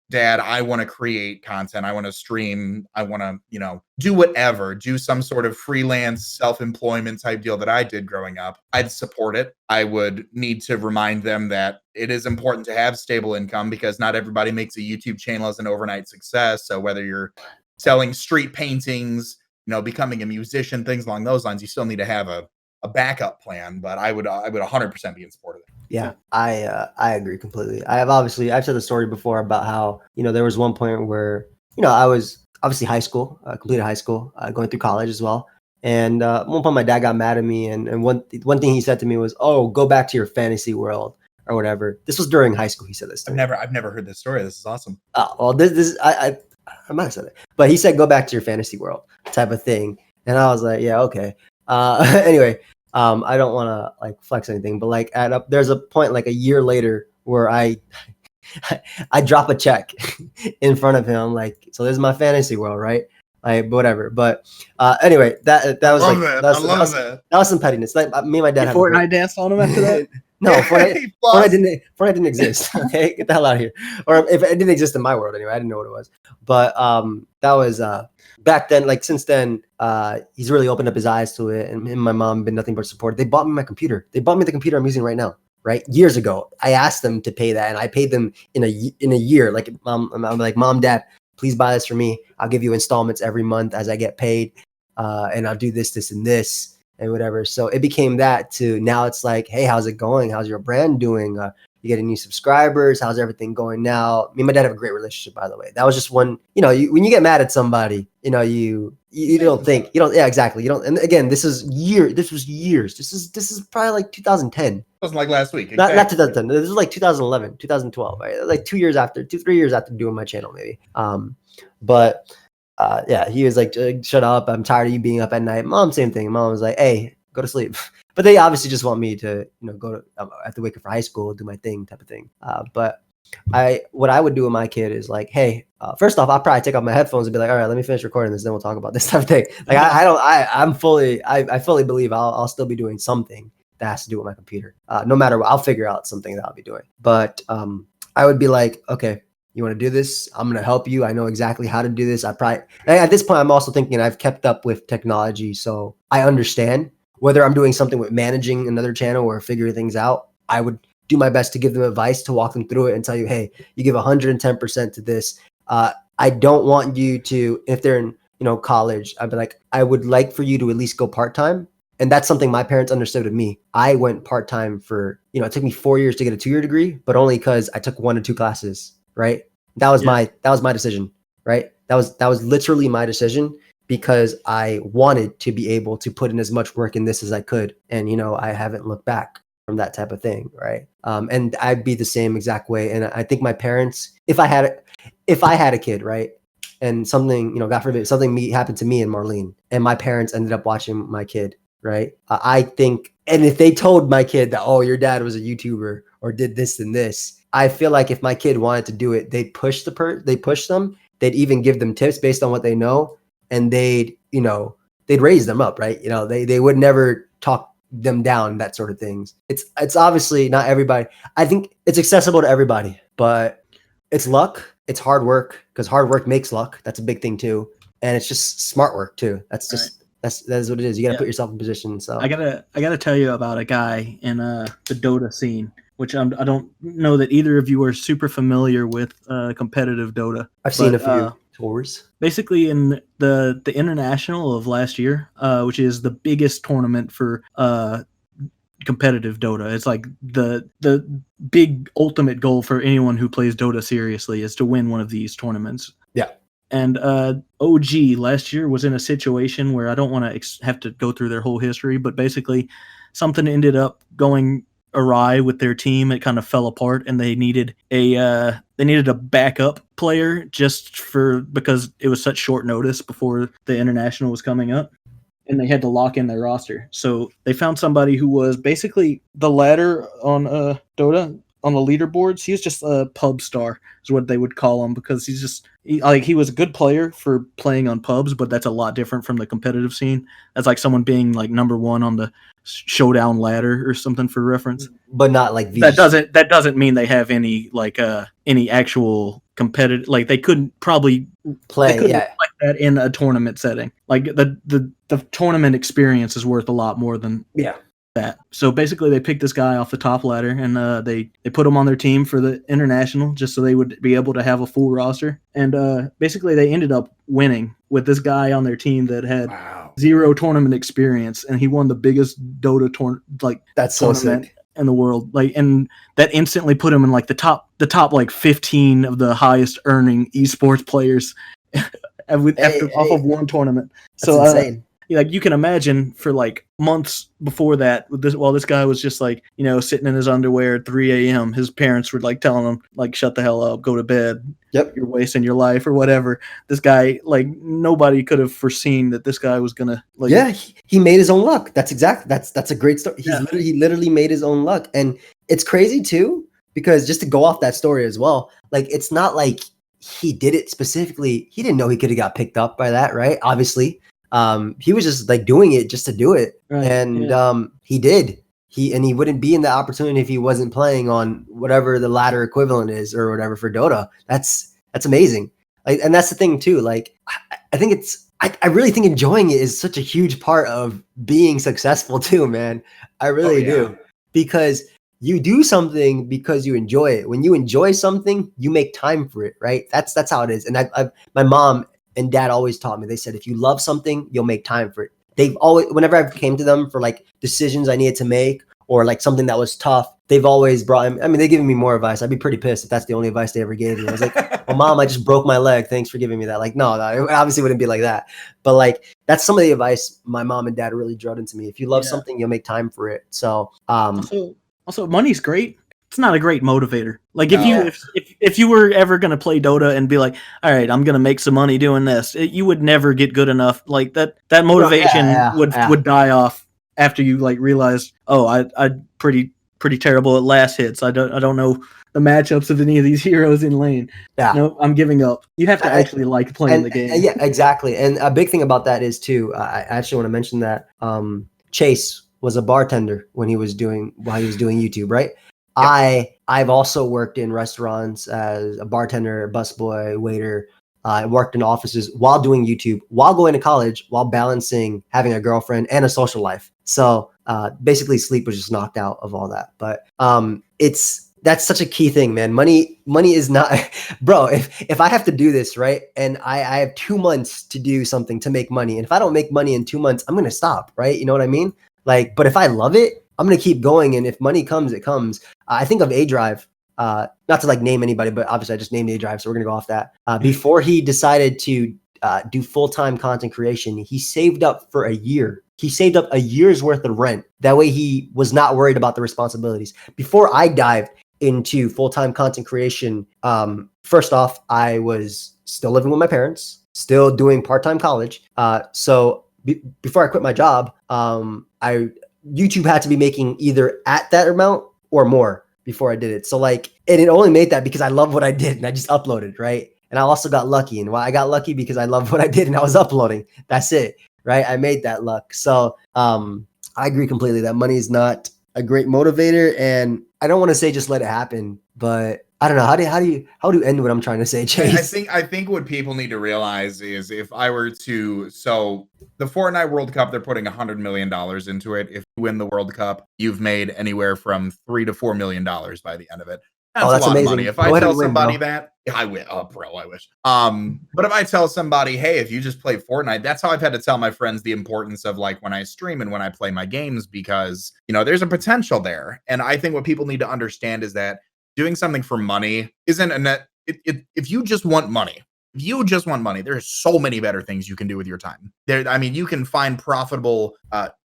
Dad, I want to create content, I want to stream, I want to, do whatever, do some sort of freelance self-employment type deal that I did growing up, I'd support it. I would need to remind them that it is important to have stable income because not everybody makes a YouTube channel as an overnight success. So whether you're selling street paintings, becoming a musician, things along those lines, you still need to have a backup plan. But I would 100% be in support of it. Yeah, I agree completely. I've said the story before about how, there was one point where, I was obviously completed high school, going through college as well. And at one point my dad got mad at me. And one thing he said to me was, oh, go back to your fantasy world or whatever. This was during high school. He said this to me. I've never heard this story. This is awesome. Well, I might have said it, but he said, go back to your fantasy world type of thing. And I was like, yeah, okay. Anyway, I don't want to like flex anything, but like there's a point like a year later where I drop a check in front of him. Like, so this is my fantasy world, right? Like, whatever. But anyway, that was like that was some pettiness. Like me and my dad. Fortnite danced on him after that. No, Fortnite didn't exist. Okay, get the hell out of here. Or if it didn't exist in my world anyway, I didn't know what it was. But that was back then. Like since then, he's really opened up his eyes to it, and him and my mom have been nothing but support. They bought me my computer. They bought me the computer I'm using right now. Right, years ago, I asked them to pay that, and I paid them in a year. Like I'm like, Mom, Dad, please buy this for me. I'll give you installments every month as I get paid, and I'll do this, and this. and whatever. So it became that to now it's like, hey, how's it going? How's your brand doing? You getting new subscribers? How's everything going now? Me and my dad have a great relationship, by the way. That was just one, when you get mad at somebody, you don't think, yeah, exactly. You don't. And again, this was years. This is probably like 2010. It wasn't like last week. Exactly. Not 2010. This was like 2011, 2012, right? Like 3 years after doing my channel, maybe. But yeah, he was like, shut up. I'm tired of you being up at night. Mom, same thing. Mom was like, hey, go to sleep. But they obviously just want me to, go to, I have to wake up for high school, do my thing type of thing. But what I would do with my kid is like, hey, first off, I'll probably take off my headphones and be like, all right, let me finish recording this, then we'll talk about this type of thing. Like I fully believe I'll still be doing something that has to do with my computer. No matter what, I'll figure out something that I'll be doing. But I would be like, okay, you want to do this? I'm going to help you. I know exactly how to do this. At this point, I'm also thinking I've kept up with technology. So I understand whether I'm doing something with managing another channel or figuring things out. I would do my best to give them advice, to walk them through it and tell you, hey, you give 110% to this. I don't want you to, if they're in, college, I'd be like, I would like for you to at least go part-time. And that's something my parents understood of me. I went part-time for, it took me 4 years to get a 2-year degree, but only because I took 1 or 2 classes, right? That was my decision, right? That was literally my decision because I wanted to be able to put in as much work in this as I could. And, I haven't looked back from that type of thing, right? And I'd be the same exact way. And I think my parents, if I had a kid, right, and something, God forbid, something happened to me and Marlene, and my parents ended up watching my kid, right? I think, and if they told my kid that, oh, your dad was a YouTuber or did this and this, I feel like if my kid wanted to do it, they'd push them. They'd even give them tips based on what they know, and they'd raise them up, right? They would never talk them down, that sort of things. It's obviously not everybody. I think it's accessible to everybody, but it's luck. It's hard work, because hard work makes luck. That's a big thing too. And it's just smart work too. That's just, that is what it is. You got to put yourself in position. So I gotta tell you about a guy in the Dota scene, which I don't know that either of you are super familiar with competitive Dota. I've seen a few tours. Basically, in the international of last year, which is the biggest tournament for competitive Dota. It's like the big ultimate goal for anyone who plays Dota seriously is to win one of these tournaments. Yeah. And OG last year was in a situation where I don't want to have to go through their whole history, but basically something ended up going awry with their team. It kind of fell apart, and they needed a backup player because it was such short notice before the international was coming up, and they had to lock in their roster. So they found somebody who was basically the ladder on Dota on the leaderboards. He was just a pub star, is what they would call him, because he was a good player for playing on pubs, but that's a lot different from the competitive scene. That's like someone being like number 1 on the showdown ladder or something, for reference. But not like that doesn't mean they have any any actual competitive, like they couldn't probably play like that in a tournament setting. Like the tournament experience is worth a lot more than that. So basically they picked this guy off the top ladder, and they put him on their team for the international just so they would be able to have a full roster. And basically they ended up winning with this guy on their team that had zero tournament experience, and he won the biggest Dota that's so sick in the world. And that instantly put him in like the top like 15 of the highest earning esports players off of one tournament. That's insane. Like you can imagine, for like months before that, while this guy was just like, sitting in his underwear at 3 a.m., his parents were like telling him like, shut the hell up, go to bed. Yep. You're wasting your life or whatever. This guy, like, nobody could have foreseen that this guy was going to like. Yeah. He made his own luck. That's a great story. He literally made his own luck. And it's crazy too, because just to go off that story as well, like, it's not like he did it specifically. He didn't know he could have got picked up by that. Right. Obviously. He was just like doing it just to do it. Right. And he did. He wouldn't be in the opportunity if he wasn't playing on whatever the ladder equivalent is or whatever for Dota. That's amazing. Like, and that's the thing too. Like, I think I really think enjoying it is such a huge part of being successful too, man. I really do, because you do something because you enjoy it. When you enjoy something, you make time for it, right? That's how it is. And my mom and dad always taught me, they said, if you love something, you'll make time for it. they've always, whenever I've came to them for like decisions I needed to make or like something that was tough, they've always brought in, I mean, they've given me more advice. I'd be pretty pissed if that's the only advice they ever gave me. I was like, well, Mom, I just broke my leg. Thanks for giving me that. Like, no, it obviously wouldn't be like that. But like, that's some of the advice my mom and dad really drilled into me. If you love something, you'll make time for it. So, also money's great. It's not a great motivator. Like if you were ever going to play Dota and be like, all right, I'm going to make some money doing this, you would never get good enough. Like that motivation would die off after you like realize, oh, I'm pretty terrible at last hits. I don't know the matchups of any of these heroes in lane. Yeah. No, I'm giving up. You have to actually like playing the game. Yeah, exactly. And a big thing about that is too, I actually want to mention that Chase was a bartender while he was doing YouTube, right? Yep. I've also worked in restaurants as a bartender, busboy, waiter. I worked in offices while doing YouTube, while going to college, while balancing having a girlfriend and a social life. So basically sleep was just knocked out of all that. But that's such a key thing, man. Money is not, bro, if I have to do this, right? And I have 2 months to do something to make money. And if I don't make money in 2 months, I'm going to stop, right? You know what I mean? Like, but if I love it, I'm going to keep going. And if money comes, it comes. I think of A-Drive, not to like name anybody, but obviously I just named A-Drive. So we're going to go off that. Before he decided to do full-time content creation, he saved up for a year. He saved up a year's worth of rent. That way he was not worried about the responsibilities. Before I dived into full-time content creation, first off, I was still living with my parents, still doing part-time college. So before I quit my job, YouTube had to be making either at that amount or more before I did it. So like, and it only made that because I love what I did and I just uploaded, right? And I also got lucky. And why I got lucky because I love what I did and I was uploading. That's it, right? I made that luck. So I agree completely that money is not a great motivator. And I don't want to say just let it happen, but I don't know. How do you end what I'm trying to say, Chase? I think what people need to realize is if I were to, so the Fortnite World Cup, they're putting $100 million into it. If you win the World Cup, you've made anywhere from $3 to $4 million by the end of it. That's a lot amazing. Of money. If I tell somebody that, I win. Oh, bro, I wish. But if I tell somebody, hey, if you just play Fortnite, that's how I've had to tell my friends the importance of like when I stream and when I play my games, because there's a potential there. And I think what people need to understand is that doing something for money isn't a net. If you just want money, there's so many better things you can do with your time. You can find profitable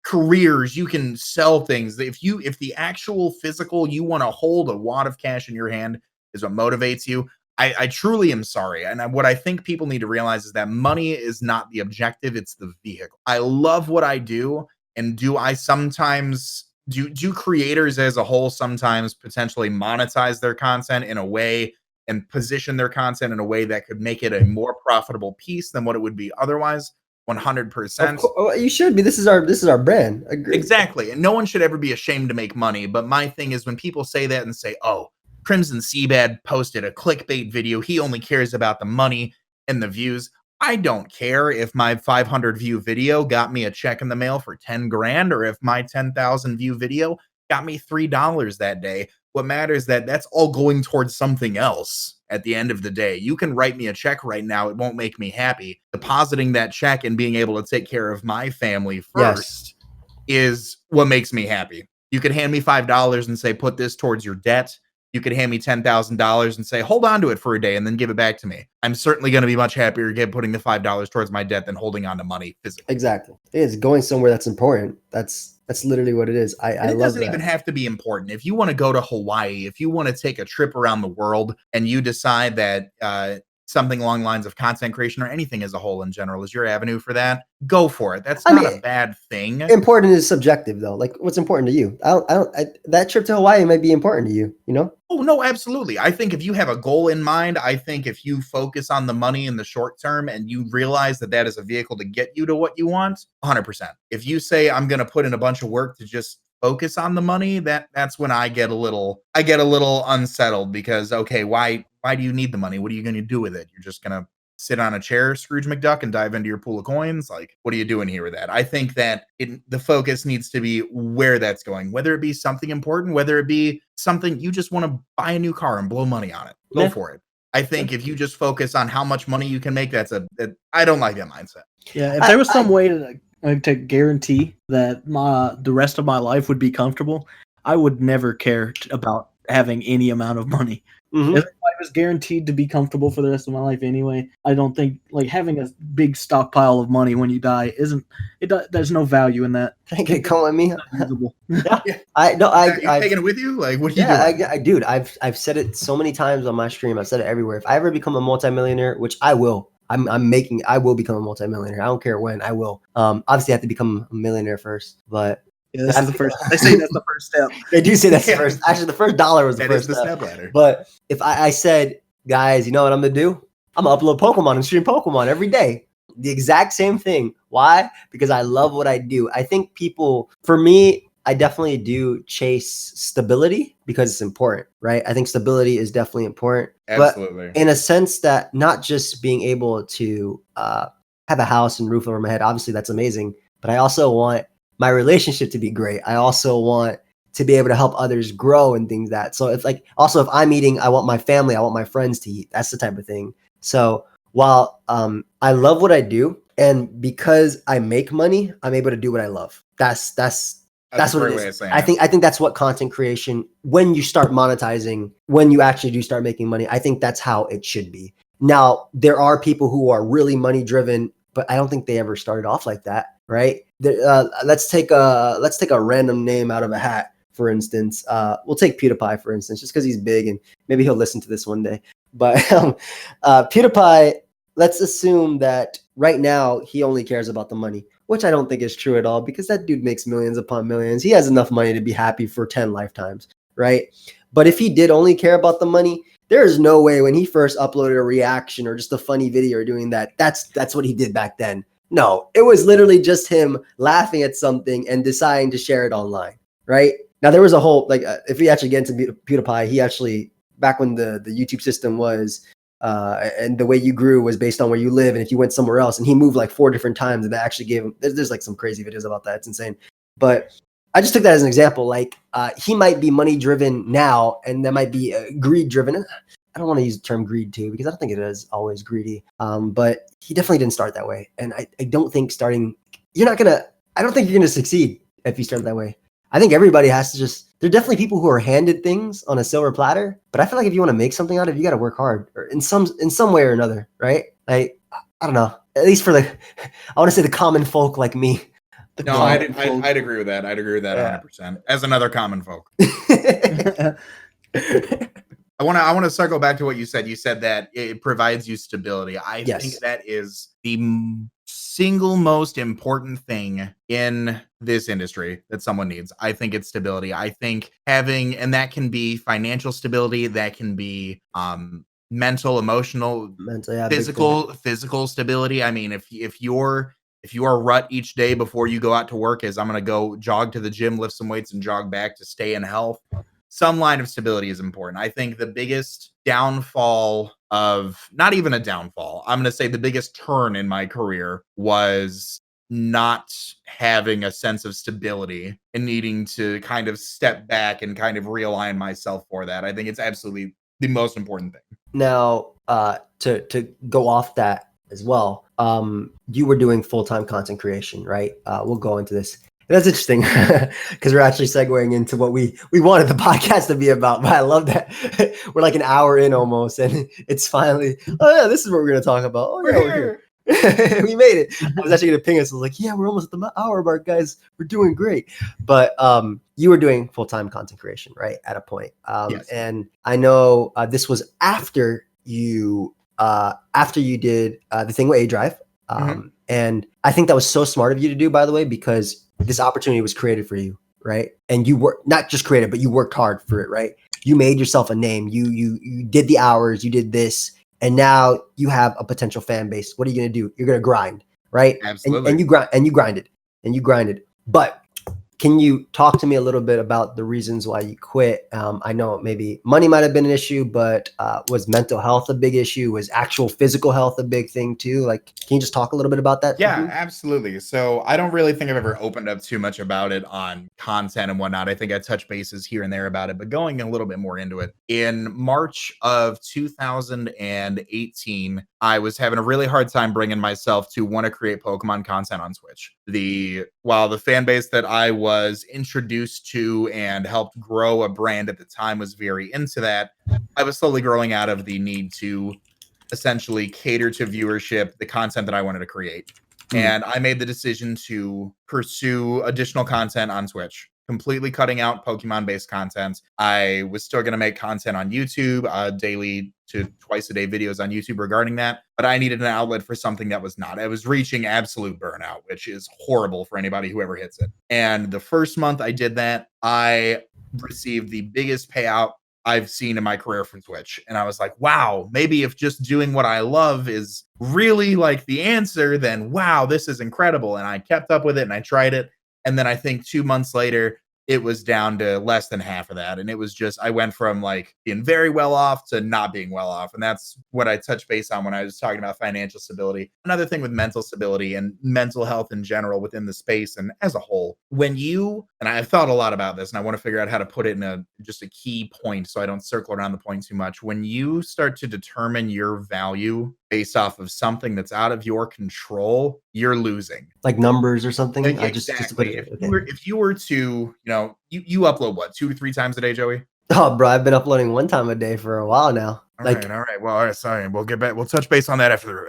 careers. You can sell things. If the actual physical, you want to hold a wad of cash in your hand is what motivates you. I truly am sorry. And what I think people need to realize is that money is not the objective. It's the vehicle. I love what I do. And do I sometimes do creators as a whole sometimes potentially monetize their content in a way and position their content in a way that could make it a more profitable piece than what it would be otherwise? 100%. You should be. This is our brand. Agreed. Exactly. And no one should ever be ashamed to make money. But my thing is when people say that and say, oh, CrimsonCBAD posted a clickbait video, he only cares about the money and the views. I don't care if my 500 view video got me a check in the mail for 10 grand or if my 10,000 view video got me $3 that day. What matters is that that's all going towards something else at the end of the day. You can write me a check right now. It won't make me happy. Depositing that check and being able to take care of my family first is what makes me happy. You could hand me $5 and say, put this towards your debt. You could hand me $10,000 and say, hold on to it for a day and then give it back to me. I'm certainly going to be much happier putting the $5 towards my debt than holding on to money physically. Exactly. It is going somewhere that's important. That's literally what it is. I love that. It doesn't even have to be important. If you want to go to Hawaii, if you want to take a trip around the world and you decide that something along the lines of content creation or anything as a whole in general is your avenue for that, go for it. That's not a bad thing. Important is subjective though. Like what's important to you? That trip to Hawaii might be important to you, Oh, no, absolutely. I think if you have a goal in mind, I think if you focus on the money in the short term and you realize that is a vehicle to get you to what you want, 100%. If you say I'm going to put in a bunch of work to just focus on the money, that's when I get a little unsettled because, okay, why do you need the money? What are you going to do with it? You're just going to sit on a chair, Scrooge McDuck, and dive into your pool of coins? Like, what are you doing here with that? I think that the focus needs to be where that's going, whether it be something important, whether it be something you just want to buy a new car and blow money on it. Go for it. I think if you just focus on how much money you can make, I don't like that mindset. Yeah, if there was some way to to guarantee that the rest of my life would be comfortable, I would never care about having any amount of money. Mhm. If I was guaranteed to be comfortable for the rest of my life anyway, I don't think like having a big stockpile of money when you die there's no value in that. Thank you, call me. Usable. Yeah, Yeah. I You taking it with you? Like, what are you yeah, doing? dude, I've said it so many times on my stream. I've said it everywhere. If I ever become a multimillionaire, which I will, I will become a multimillionaire. I don't care when. I will. Obviously, I have to become a millionaire first, but Yeah, this is the first. They say that's the first step. they do say that's the Yeah. first. Actually, the first dollar was the That first is the step. step ladder. But if I said, guys, you know what I'm gonna do? I'm gonna upload Pokemon and stream Pokemon every day. The exact same thing. Why? Because I love what I do. I think people, for me, I definitely do chase stability because it's important, right? I think stability is definitely important. Absolutely. But in a sense that not just being able to have a house and roof over my head, obviously that's amazing. But I also want my relationship to be great. I also want to be able to help others grow and things that. So if I'm eating, I want my family, I want my friends to eat. That's the type of thing. So while I love what I do, and because I make money, I'm able to do what I love. That's what a great it way of is. saying I it. think that's what content creation, when you start monetizing, when you actually do start making money, I think that's how it should be. Now, there are people who are really money driven, but I don't think they ever started off like that, right? Let's take a random name out of a hat. For instance, we'll take PewDiePie, for instance, just because he's big and maybe he'll listen to this one day. But PewDiePie, let's assume that right now he only cares about the money, which I don't think is true at all, because that dude makes millions upon millions. He has enough money to be happy for 10 lifetimes, right? But if he did only care about the money, there is no way when he first uploaded a reaction or just a funny video or doing that, that's what he did back then. No, it was literally just him laughing at something and deciding to share it online, right? Now, there was a whole, if we actually get into PewDiePie, he actually, back when the YouTube system was, and the way you grew was based on where you live, and if you went somewhere else, and he moved like 4 different times, and that actually gave him, there's like some crazy videos about that. It's insane. But I just took that as an example. Like, he might be money driven now, and that might be greed driven. I don't want to use the term greed too, because I don't think it is always greedy. But he definitely didn't start that way. And I don't think I don't think you're going to succeed if you start that way. I think everybody has to there are definitely people who are handed things on a silver platter, but I feel like if you want to make something out of it, you got to work hard, or in some way or another, right? Like, I don't know, at least for I want to say the common folk like me. No, I'd agree with that. I'd agree with that 100%. As another common folk. I want to circle back to what you said. You said that it provides you stability. I think that is the single most important thing in this industry that someone needs. I think it's stability. I think and that can be financial stability, that can be mental, emotional, physical stability. I mean, if you're rut each day before you go out to work is I'm going to go jog to the gym, lift some weights and jog back to stay in health. Some line of stability is important. I think the biggest downfall not even a downfall, I'm going to say the biggest turn in my career was not having a sense of stability and needing to kind of step back and kind of realign myself for that. I think it's absolutely the most important thing. Now, to go off that as well, you were doing full-time content creation, right? We'll go into this. That's interesting because we're actually segueing into what we wanted the podcast to be about. But I love that we're like an hour in almost, and it's finally, oh yeah, this is what we're gonna talk about. Oh yeah, we're here. We made it. I was actually gonna ping us. I was like, yeah, we're almost at the hour mark, guys. We're doing great. But you were doing full-time content creation, right? At a point, yes. And I know this was after you did the thing with A Drive, and I think that was so smart of you to do, by the way, because this opportunity was created for you, right? And you were not just created, but you worked hard for it, right? You made yourself a name. You did the hours, you did this, and now you have a potential fan base. What are you going to do? You're going to grind, right? Absolutely. And you grinded. But can you talk to me a little bit about the reasons why you quit? I know maybe money might have been an issue, but was mental health a big issue? Was actual physical health a big thing too? Like, can you just talk a little bit about that? Yeah, absolutely. So I don't really think I've ever opened up too much about it on content and whatnot. I think I touched bases here and there about it, but going a little bit more into it. In March of 2018, I was having a really hard time bringing myself to want to create Pokemon content on Twitch. While the fan base that I was introduced to and helped grow a brand at the time was very into that, I was slowly growing out of the need to essentially cater to viewership, the content that I wanted to create. And I made the decision to pursue additional content on Twitch, completely cutting out Pokemon-based content. I was still going to make content on YouTube, daily to twice a day videos on YouTube regarding that, but I needed an outlet for something that was not. I was reaching absolute burnout, which is horrible for anybody who ever hits it. And the first month I did that, I received the biggest payout I've seen in my career from Twitch. And I was like, wow, maybe if just doing what I love is really like the answer, then wow, this is incredible. And I kept up with it and I tried it. And then I think 2 months later, it was down to less than half of that. And it was just, I went from like being very well off to not being well off. And that's what I touched base on when I was talking about financial stability. Another thing with mental stability and mental health in general within the space and as a whole, when you, and I've thought a lot about this and I want to figure out how to put it in just a key point so I don't circle around the point too much. When you start to determine your value based off of something that's out of your control, you're losing. Like numbers or something? Exactly. If you were to, you upload what, 2 to 3 times a day, Joey? Oh, bro, I've been uploading 1 time a day for a while now. All right. Well, all right, sorry. We'll get back. We'll touch base on that after.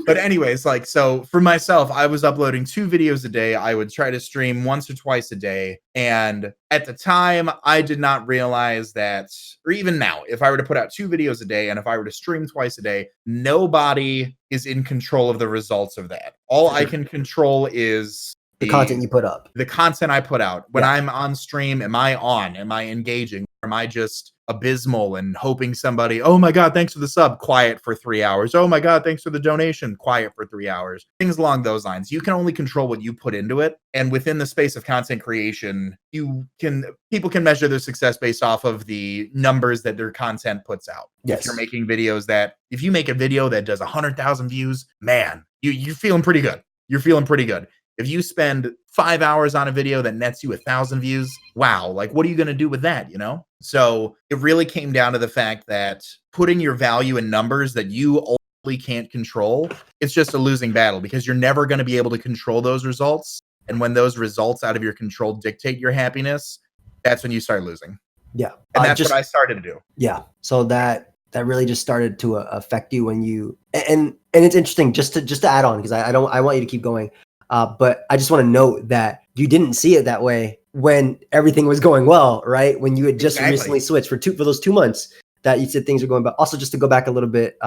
But anyways, like, so for myself, I was uploading 2 videos a day. I would try to stream once or twice a day. And at the time, I did not realize that, or even now, if I were to put out 2 videos a day and if I were to stream twice a day, nobody is in control of the results of that. All I can control is the content you put up. The content I put out. When I'm on stream, am I on? Am I engaging? Or am I just abysmal and hoping somebody, oh my God, thanks for the sub, quiet for 3 hours. Oh my God, thanks for the donation, quiet for 3 hours. Things along those lines. You can only control what you put into it. And within the space of content creation, people can measure their success based off of the numbers that their content puts out. Yes. If you're making videos if you make a video that does 100,000 views, man, you're feeling pretty good. You're feeling pretty good. If you spend 5 hours on a video that nets you 1,000 views, wow, like what are you going to do with that, So it really came down to the fact that putting your value in numbers that you ultimately can't control, it's just a losing battle because you're never going to be able to control those results. And when those results out of your control dictate your happiness, that's when you start losing. Yeah. And that's what I started to do. Yeah. So that really just started to affect you when you, and it's interesting just to add on, because I want you to keep going. But I just want to note that you didn't see it that way when everything was going well, right? When you had just recently switched for those 2 months that you said things were going, but also just to go back a little bit,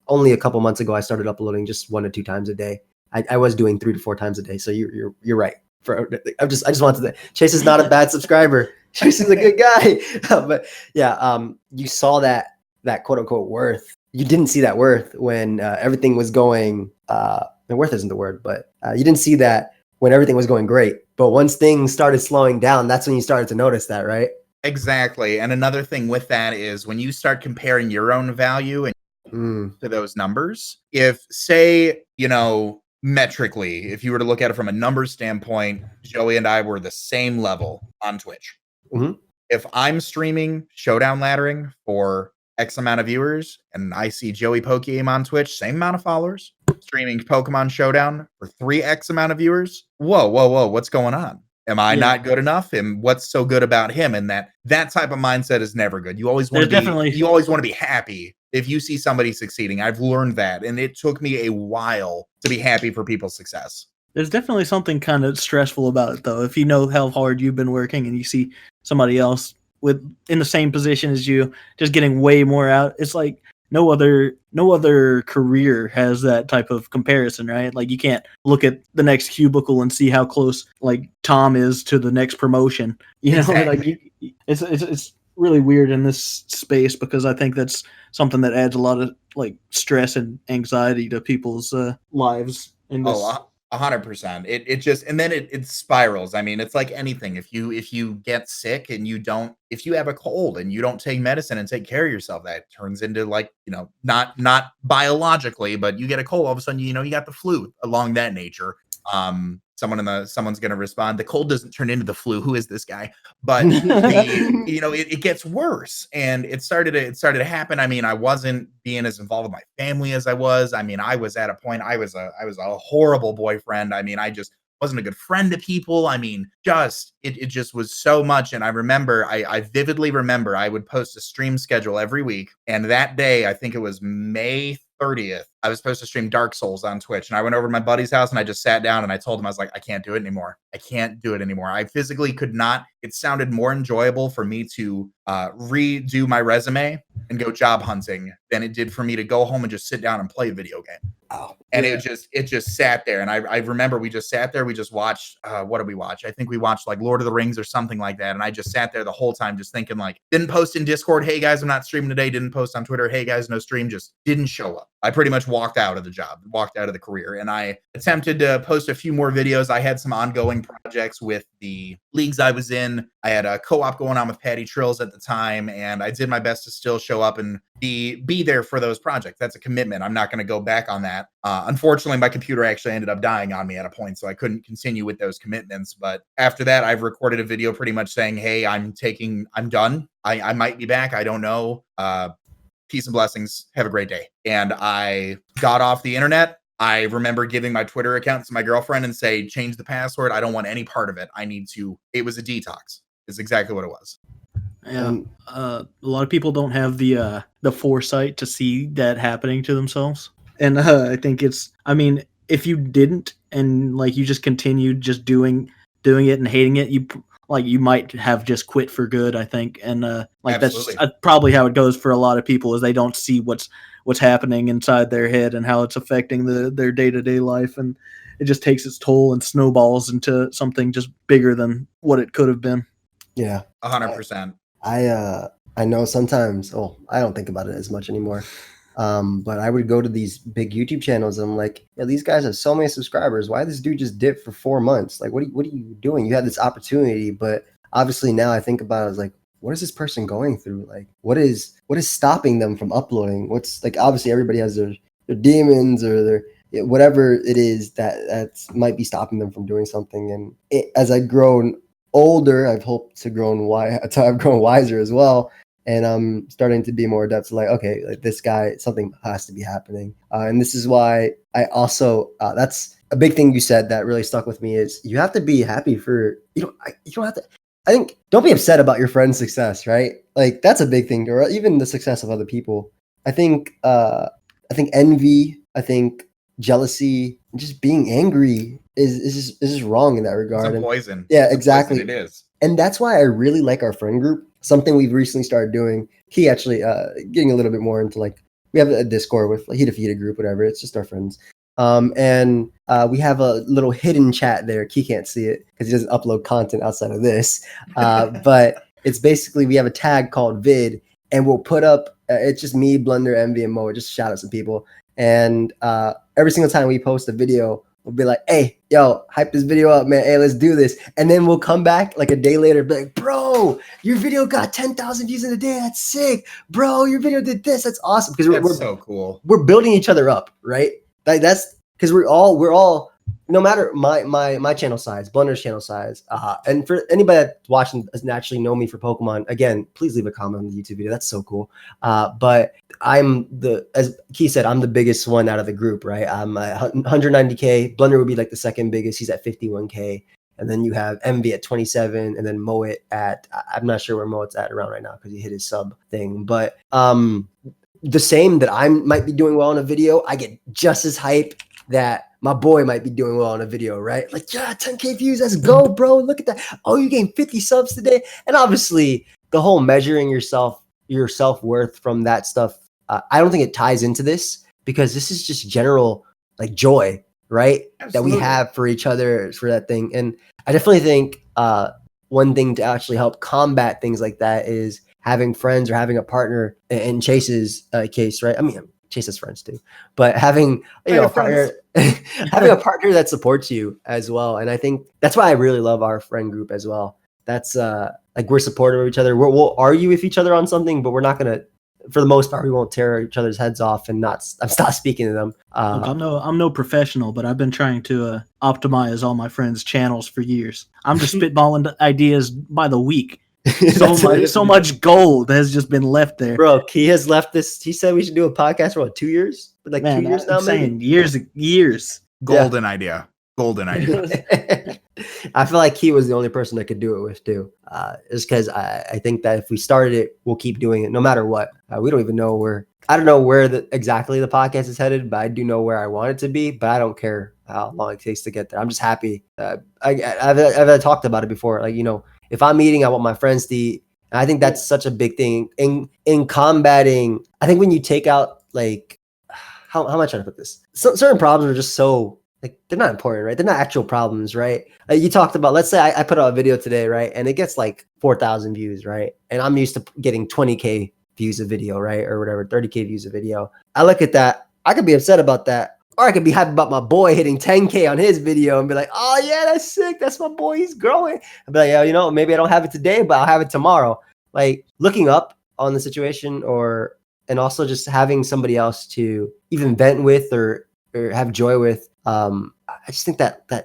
only a couple months ago, I started uploading just 1 to 2 times a day. I was doing 3 to 4 times a day. So you're right. I just wanted to, Chase is not a bad subscriber. Chase is a good guy. But yeah, you saw that quote unquote worth. You didn't see that worth when everything was going, worth isn't the word, but you didn't see that when everything was going great. But once things started slowing down, that's when you started to notice that, right? Exactly. And another thing with that is when you start comparing your own value and to those numbers, if say, metrically, if you were to look at it from a numbers standpoint, Joey and I were the same level on Twitch. Mm-hmm. If I'm streaming Showdown laddering for X amount of viewers and I see Joey pokeaim on Twitch, same amount of followers, streaming Pokemon Showdown for 3x amount of viewers, whoa, what's going on? Am I not good enough? And what's so good about him? And that type of mindset is never good. You always want to be happy if you see somebody succeeding. I've learned that, and it took me a while to be happy for people's success. There's definitely something kind of stressful about it, though. If you know how hard you've been working and you see somebody else in the same position as you just getting way more out, it's like no other career has that type of comparison, right? Like you can't look at the next cubicle and see how close like Tom is to the next promotion. Like it's really weird in this space because I think that's something that adds a lot of like stress and anxiety to people's lives in this. 100%. It just, and then it spirals. I mean, it's like anything. If you get sick and if you have a cold and you don't take medicine and take care of yourself, that turns into like, not biologically, but you get a cold, all of a sudden, you got the flu along that nature. someone's going to respond. The cold doesn't turn into the flu. Who is this guy? But it gets worse, and it started to happen. I mean, I wasn't being as involved with my family as I was. I mean, I was at a point, I was a horrible boyfriend. I mean, I just wasn't a good friend to people. I mean, it just was so much. And I remember, I vividly remember I would post a stream schedule every week. And that day, I think it was May 30th, I was supposed to stream Dark Souls on Twitch. And I went over to my buddy's house and I just sat down and I told him, I was like, I can't do it anymore. I can't do it anymore. I physically could not. It sounded more enjoyable for me to redo my resume and go job hunting than it did for me to go home and just sit down and play a video game. Oh, and it just sat there. And I remember we just sat there. We just watched, what did we watch? I think we watched like Lord of the Rings or something like that. And I just sat there the whole time just thinking, like, didn't post in Discord, hey guys, I'm not streaming today. Didn't post on Twitter, hey guys, no stream. Just didn't show up. I pretty much walked out of the job, walked out of the career. And I attempted to post a few more videos. I had some ongoing projects with the leagues I was in. I had a co-op going on with Patty Trills at the time. And I did my best to still show up and be there for those projects. That's a commitment. I'm not going to go back on that. Unfortunately, my computer actually ended up dying on me at a point, so I couldn't continue with those commitments. But after that, I've recorded a video pretty much saying, hey, I'm done. I might be back. I don't know. Peace and blessings. Have a great day. And I got off the internet. I remember giving my Twitter account to my girlfriend and say, change the password. I don't want any part of it. It was a detox. It's exactly what it was. Yeah, a lot of people don't have the foresight to see that happening to themselves, and I think if you didn't and like you just continued just doing it and hating it, you might have just quit for good. I think, and Absolutely. that's probably how it goes for a lot of people is they don't see what's happening inside their head and how it's affecting their day-to-day life, and it just takes its toll and snowballs into something just bigger than what it could have been. Yeah, 100%. I know sometimes, I don't think about it as much anymore. But I would go to these big YouTube channels and I'm like, yeah, these guys have so many subscribers. Why this dude just dipped for 4 months? Like, what are you doing? You had this opportunity, but obviously now I think about it as like, what is this person going through? Like, what is stopping them from uploading? What's like, obviously everybody has their demons or their whatever it is that might be stopping them from doing something. And as I've grown older, I've hoped to I've grown wiser as well, and I'm starting to be more adept to like, okay, like this guy, something has to be happening, and this is why I also that's a big thing you said that really stuck with me is you have to be happy for you don't have to. I think don't be upset about your friend's success, right? Like that's a big thing, or even the success of other people. I think envy, I think jealousy, just being angry is just wrong in that regard. It's a poison. Yeah, exactly. It is. And that's why I really like our friend group. Something we've recently started doing. He actually getting a little bit more into like, we have a Discord with like, he defeated group, whatever. It's just our friends. And we have a little hidden chat there. Key can't see it because he doesn't upload content outside of this. But it's basically, we have a tag called vid and we'll put up, it's just me, Blunder, MV, and Mo. Just shout out some people. And every single time we post a video, we'll be like, hey, yo, hype this video up, man. Hey, let's do this. And then we'll come back like a day later, be like, bro, your video got 10,000 views in a day. That's sick. Bro, your video did this. That's awesome. Because we're so cool. We're building each other up, right? Like that's because we're all no matter my channel size, Blunder's channel size, and for anybody that's watching doesn't actually know me for Pokemon, again, please leave a comment on the YouTube video. That's so cool. But as Key said, I'm the biggest one out of the group, right? I'm at 190K. Blunder would be like the second biggest. He's at 51K. And then you have MV at 27, and then Moet at, I'm not sure where Moet's at around right now because he hit his sub thing. But the same that I might be doing well in a video, I get just as hype that my boy might be doing well in a video, right? Like, yeah, 10K views, let's go, bro. Look at that. Oh, you gained 50 subs today. And obviously, the whole measuring your self-worth from that stuff, I don't think it ties into this because this is just general like joy, right? Absolutely. That we have for each other for that thing. And I definitely think one thing to actually help combat things like that is having friends or having a partner in Chase's case, right? I mean, Chase has friends too, but having a partner, having a partner that supports you as well. And I think that's why I really love our friend group as well. That's like we're supportive of each other. We'll argue with each other on something, but we're not gonna for the most part, we won't tear each other's heads off and stop speaking to them. Look, I'm no professional, but I've been trying to optimize all my friends' channels for years. I'm just spitballing ideas by the week. So much gold has just been left there. Bro, he has left this. He said we should do a podcast for what, 2 years? Like Man, 2 years now, I'm saying years. Golden idea. I feel like he was the only person that could do it with too. Just because I think that if we started it, we'll keep doing it no matter what. We don't even know I don't know where exactly the podcast is headed, but I do know where I want it to be. But I don't care how long it takes to get there. I'm just happy. I've talked about it before. Like, if I'm eating, I want my friends to eat. And I think that's such a big thing in combating. I think when you take out, like, how am I trying to put this? Certain problems are just so, like, they're not important, right? They're not actual problems, right? Like you talked about, let's say I put out a video today, right? And it gets like 4,000 views, right? And I'm used to getting 20K views of video, right? Or whatever, 30K views of video. I look at that. I could be upset about that. Or I could be happy about my boy hitting 10K on his video and be like, oh yeah, that's sick. That's my boy. He's growing. I'd be like, yeah, maybe I don't have it today, but I'll have it tomorrow. Like looking up on the situation and also just having somebody else to even vent with or have joy with. I just think that I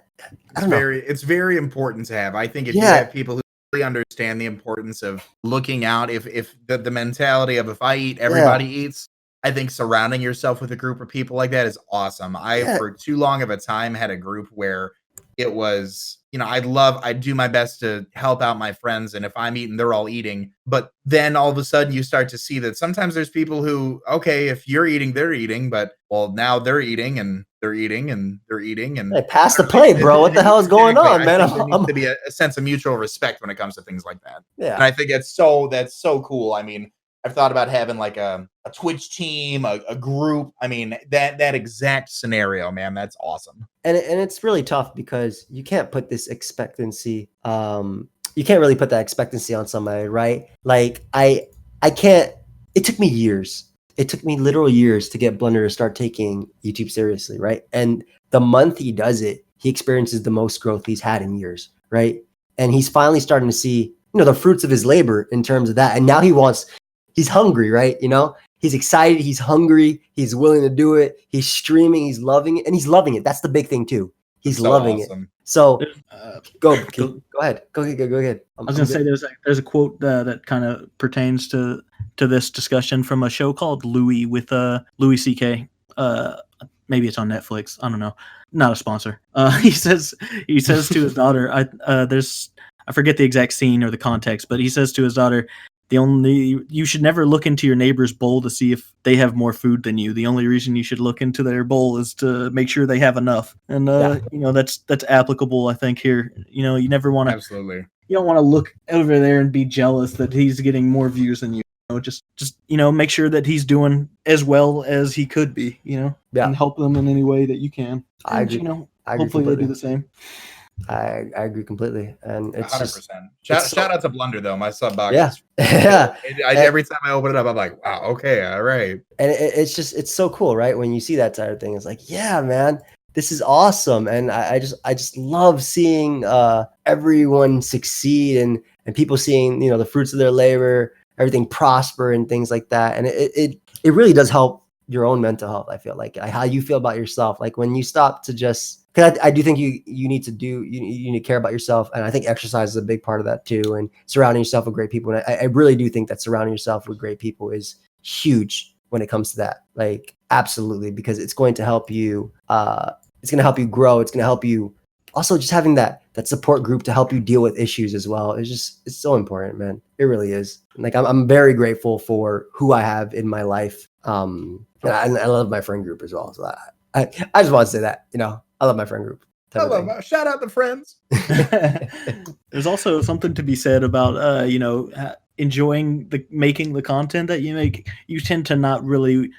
don't know. It's very important to have. I think if you have people who really understand the importance of looking out, if the mentality of if I eat, everybody eats, I think surrounding yourself with a group of people like that is awesome. For too long of a time had a group where it was, I do my best to help out my friends. And if I'm eating, they're all eating. But then all of a sudden you start to see that sometimes there's people who, okay, if you're eating, they're eating, but well, now they're eating and they're eating and they're eating. And hey, pass the plate, bro. What the hell is going on, man? There needs to be a sense of mutual respect when it comes to things like that. Yeah. And I think that's so cool. I mean, I've thought about having like a Twitch team, a group. I mean, that exact scenario, man, that's awesome. And it's really tough because you can't put this expectancy. You can't really put that expectancy on somebody, right? Like I can't. It took me years. It took me literal years to get Blender to start taking YouTube seriously, right? And the month he does it, he experiences the most growth he's had in years, right? And he's finally starting to see, the fruits of his labor in terms of that. And now he's hungry, right? He's excited. He's hungry. He's willing to do it. He's streaming. He's loving it. And he's loving it. That's the big thing too. He's loving it. So go ahead. Go ahead. I was going to say there's a quote that kind of pertains to this discussion from a show called Louis with Louis CK. Maybe it's on Netflix. I don't know. Not a sponsor. He says to his daughter, I forget the exact scene or the context, but he says to his daughter, you should never look into your neighbor's bowl to see if they have more food than you. The only reason you should look into their bowl is to make sure they have enough. And that's applicable, I think, here. You never want to. Absolutely. You don't want to look over there and be jealous that he's getting more views than you. Just make sure that he's doing as well as he could be. And help them in any way that you can. I agree. Hopefully they do the same. I agree completely, and it's 100%. Shout out to Blender though, my sub box. Yeah. Every time I open it up, I'm like, wow, okay, all right. And it's so cool, right? When you see that type of thing, it's like, yeah, man, this is awesome, and I just love seeing everyone succeed and people seeing the fruits of their labor, everything prosper and things like that, and it really does help your own mental health. I feel like how you feel about yourself, like when you stop to just. Because I do think you need to care about yourself, and I think exercise is a big part of that too. And surrounding yourself with great people, and I really do think that surrounding yourself with great people is huge when it comes to that. Like absolutely, because it's going to help you. It's going to help you grow. It's going to help you. Also, just having that support group to help you deal with issues as well. It's so important, man. It really is. Like I'm very grateful for who I have in my life. And I love my friend group as well. So I just want to say that I love my friend group. Shout out to friends. There's also something to be said about enjoying making the content that you make. You tend to not really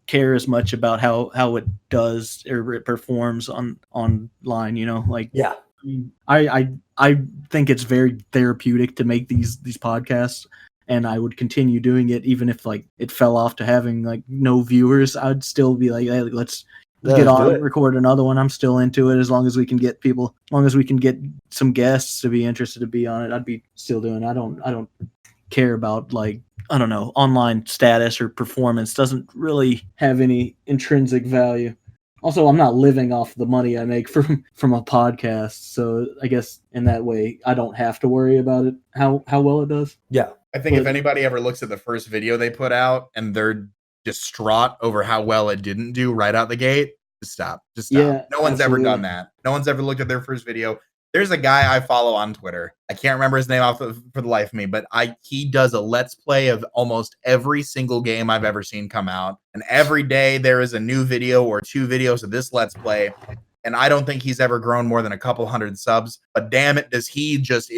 care as much about how it does or it performs online. I think it's very therapeutic to make these podcasts, and I would continue doing it even if like it fell off to having like no viewers. I'd still be like, hey, let's get on and record another one. I'm still into it as long as we can get people, as long as we can get some guests to be interested to be on it. I'd be still doing it. I don't care about like I don't know, online status or performance doesn't really have any intrinsic value. Also, I'm not living off the money I make from a podcast, so I guess in that way I don't have to worry about it how well it does. Yeah. I think if anybody ever looks at the first video they put out and they're distraught over how well it didn't do right out the gate, just stop. Just stop. Yeah, No one's absolutely. ever done that. No one's ever looked at their first video. There's a guy I follow on Twitter. I can't remember his name for the life of me, but he does a let's play of almost every single game I've ever seen come out. And every day there is a new video or 2 videos of this let's play. And I don't think he's ever grown more than a couple hundred subs, but damn it, does he just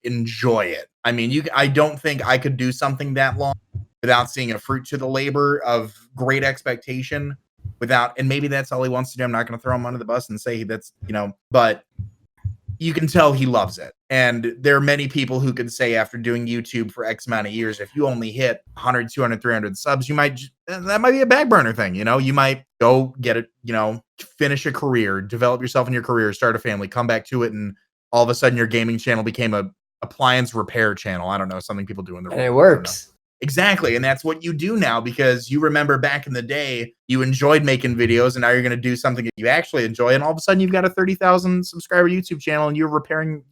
enjoy it? I mean, I don't think I could do something that long without seeing a fruit to the labor of great expectation and maybe that's all he wants to do. I'm not going to throw him under the bus and say that's, but you can tell he loves it. And there are many people who could say after doing YouTube for X amount of years, if you only hit 100, 200, 300 subs, that might be a back burner thing. You might go get it, finish a career, develop yourself in your career, start a family, come back to it. And all of a sudden your gaming channel became a appliance repair channel. I don't know, something people do in their and it works. Exactly. And that's what you do now, because you remember back in the day, you enjoyed making videos and now you're going to do something that you actually enjoy. And all of a sudden you've got a 30,000 subscriber YouTube channel and you're repairing,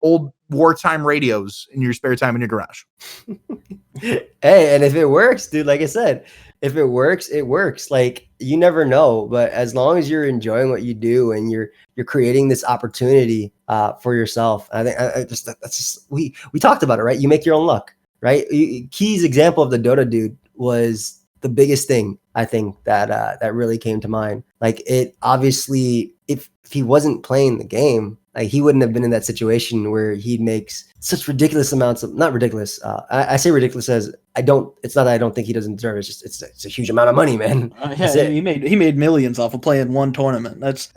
old wartime radios in your spare time in your garage. Hey, and if it works, dude, like I said, if it works, it works. Like, you never know, but as long as you're enjoying what you do and you're creating this opportunity for yourself, I think that's just we talked about it, right? You make your own luck. Right. Key's example of the Dota dude was the biggest thing, I think, that really came to mind. Like, it obviously, if he wasn't playing the game, like, he wouldn't have been in that situation where he makes such ridiculous amounts of, not ridiculous. I say ridiculous as it's not that I don't think he doesn't deserve it. It's just, it's a huge amount of money, man. Yeah, he made millions off of playing one tournament. That's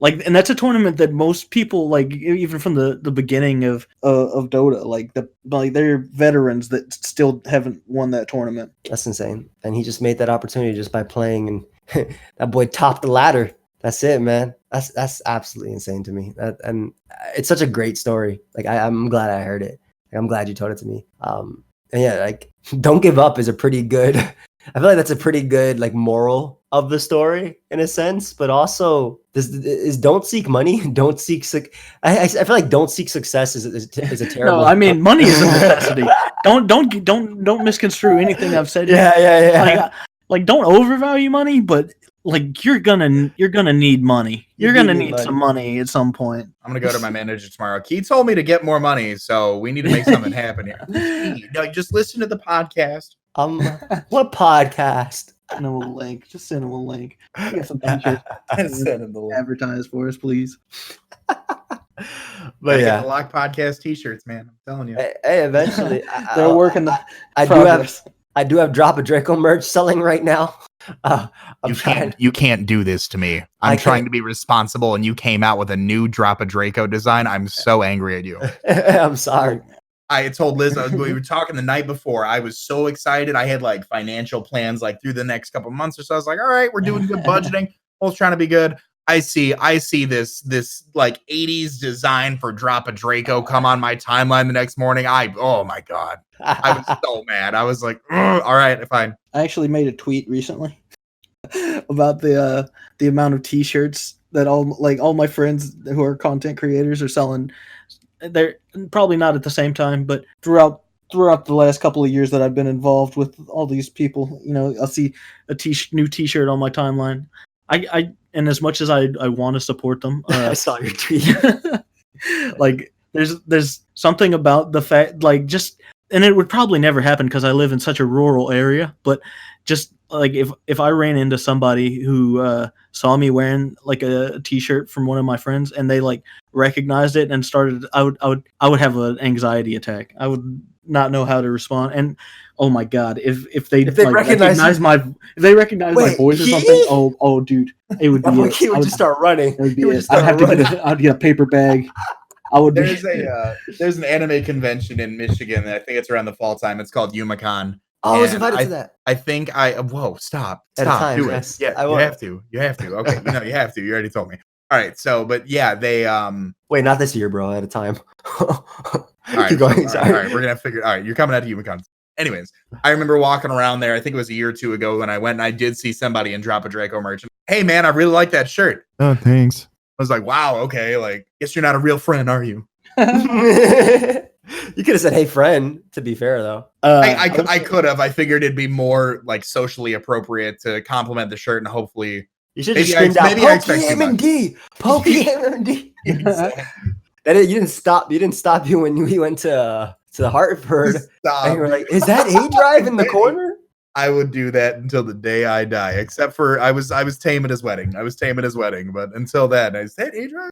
and that's a tournament that most people, like, even from the beginning of Dota, they're veterans that still haven't won that tournament. That's insane. And he just made that opportunity just by playing, and that boy topped the ladder. That's it, man. That's absolutely insane to me. And it's such a great story. Like, I'm glad I heard it. Like, I'm glad you told it to me. And yeah, like, don't give up is a pretty good. I feel like that's a pretty good, like, moral of the story in a sense, but also is don't seek money. Don't seek I feel like don't seek success is a terrible. No, I mean, money is a necessity. don't misconstrue anything I've said. Yeah. Like, don't overvalue money, but like, you're gonna need money. You're gonna need some money at some point. I'm gonna go to my manager tomorrow. Key told me to get more money, so we need to make something happen here. Just listen to the podcast. What podcast? Send him a link. Just send him a link. Get some t-shirts. Advertise for us, please. But yeah, the Lock Podcast t-shirts, man. I'm telling you. Hey, eventually they're working. I do have Drop a Draco merch selling right now. You can't do this to me. I'm trying to be responsible, and you came out with a new Drop a Draco design. I'm so angry at you. I'm sorry. I told Liz, we were talking the night before. I was so excited. I had like financial plans like through the next couple months or so. I was like, all right, we're doing good budgeting. Both trying to be good. I see this like 80s design for Drop a Draco come on my timeline the next morning. Oh my God. I was so mad. I was like, all right, fine. I actually made a tweet recently about the amount of t-shirts that all my friends who are content creators are selling. They're probably not at the same time, but throughout the last couple of years that I've been involved with all these people, I'll see a new t-shirt on my timeline. And as much as I want to support them, I saw your tweet. Like, there's something about the fact, like, just, and it would probably never happen because I live in such a rural area, but just like, if I ran into somebody who saw me wearing like a t-shirt from one of my friends and they like recognized it and started, I would have an anxiety attack. I would not know how to respond. And oh my God, if they recognize my voice or something, oh dude, it would be. He would just start running. I'd get a paper bag. There's an anime convention in Michigan. I think it's around the fall time. It's called YumaCon. Oh, I was invited to that. I think stop. Do it. Yeah, you have to. Okay, you have to. You already told me. All right, so, but yeah, they wait, not this year, bro. At a time. All right, Keep going. All right, we're gonna figure. All right, you're coming out to YumaCon. Anyways, I remember walking around there. I think it was a year or two ago when I went and I did see somebody in Drop a Draco merch. Hey man, I really like that shirt. Oh, thanks. I was like, wow, okay, like, guess you're not a real friend, are you? You could have said, "Hey, friend." To be fair, though, I could have. I figured it'd be more like socially appropriate to compliment the shirt, and hopefully, you should just scream out, maybe I expect too much. pokeaimMD. That you didn't stop. You didn't stop you when we went to Hartford. Stop. And you were like, "Is that A Drive in the corner?" I would do that until the day I die, except for I was tame at his wedding. But until then, I said, "Hey, Drive."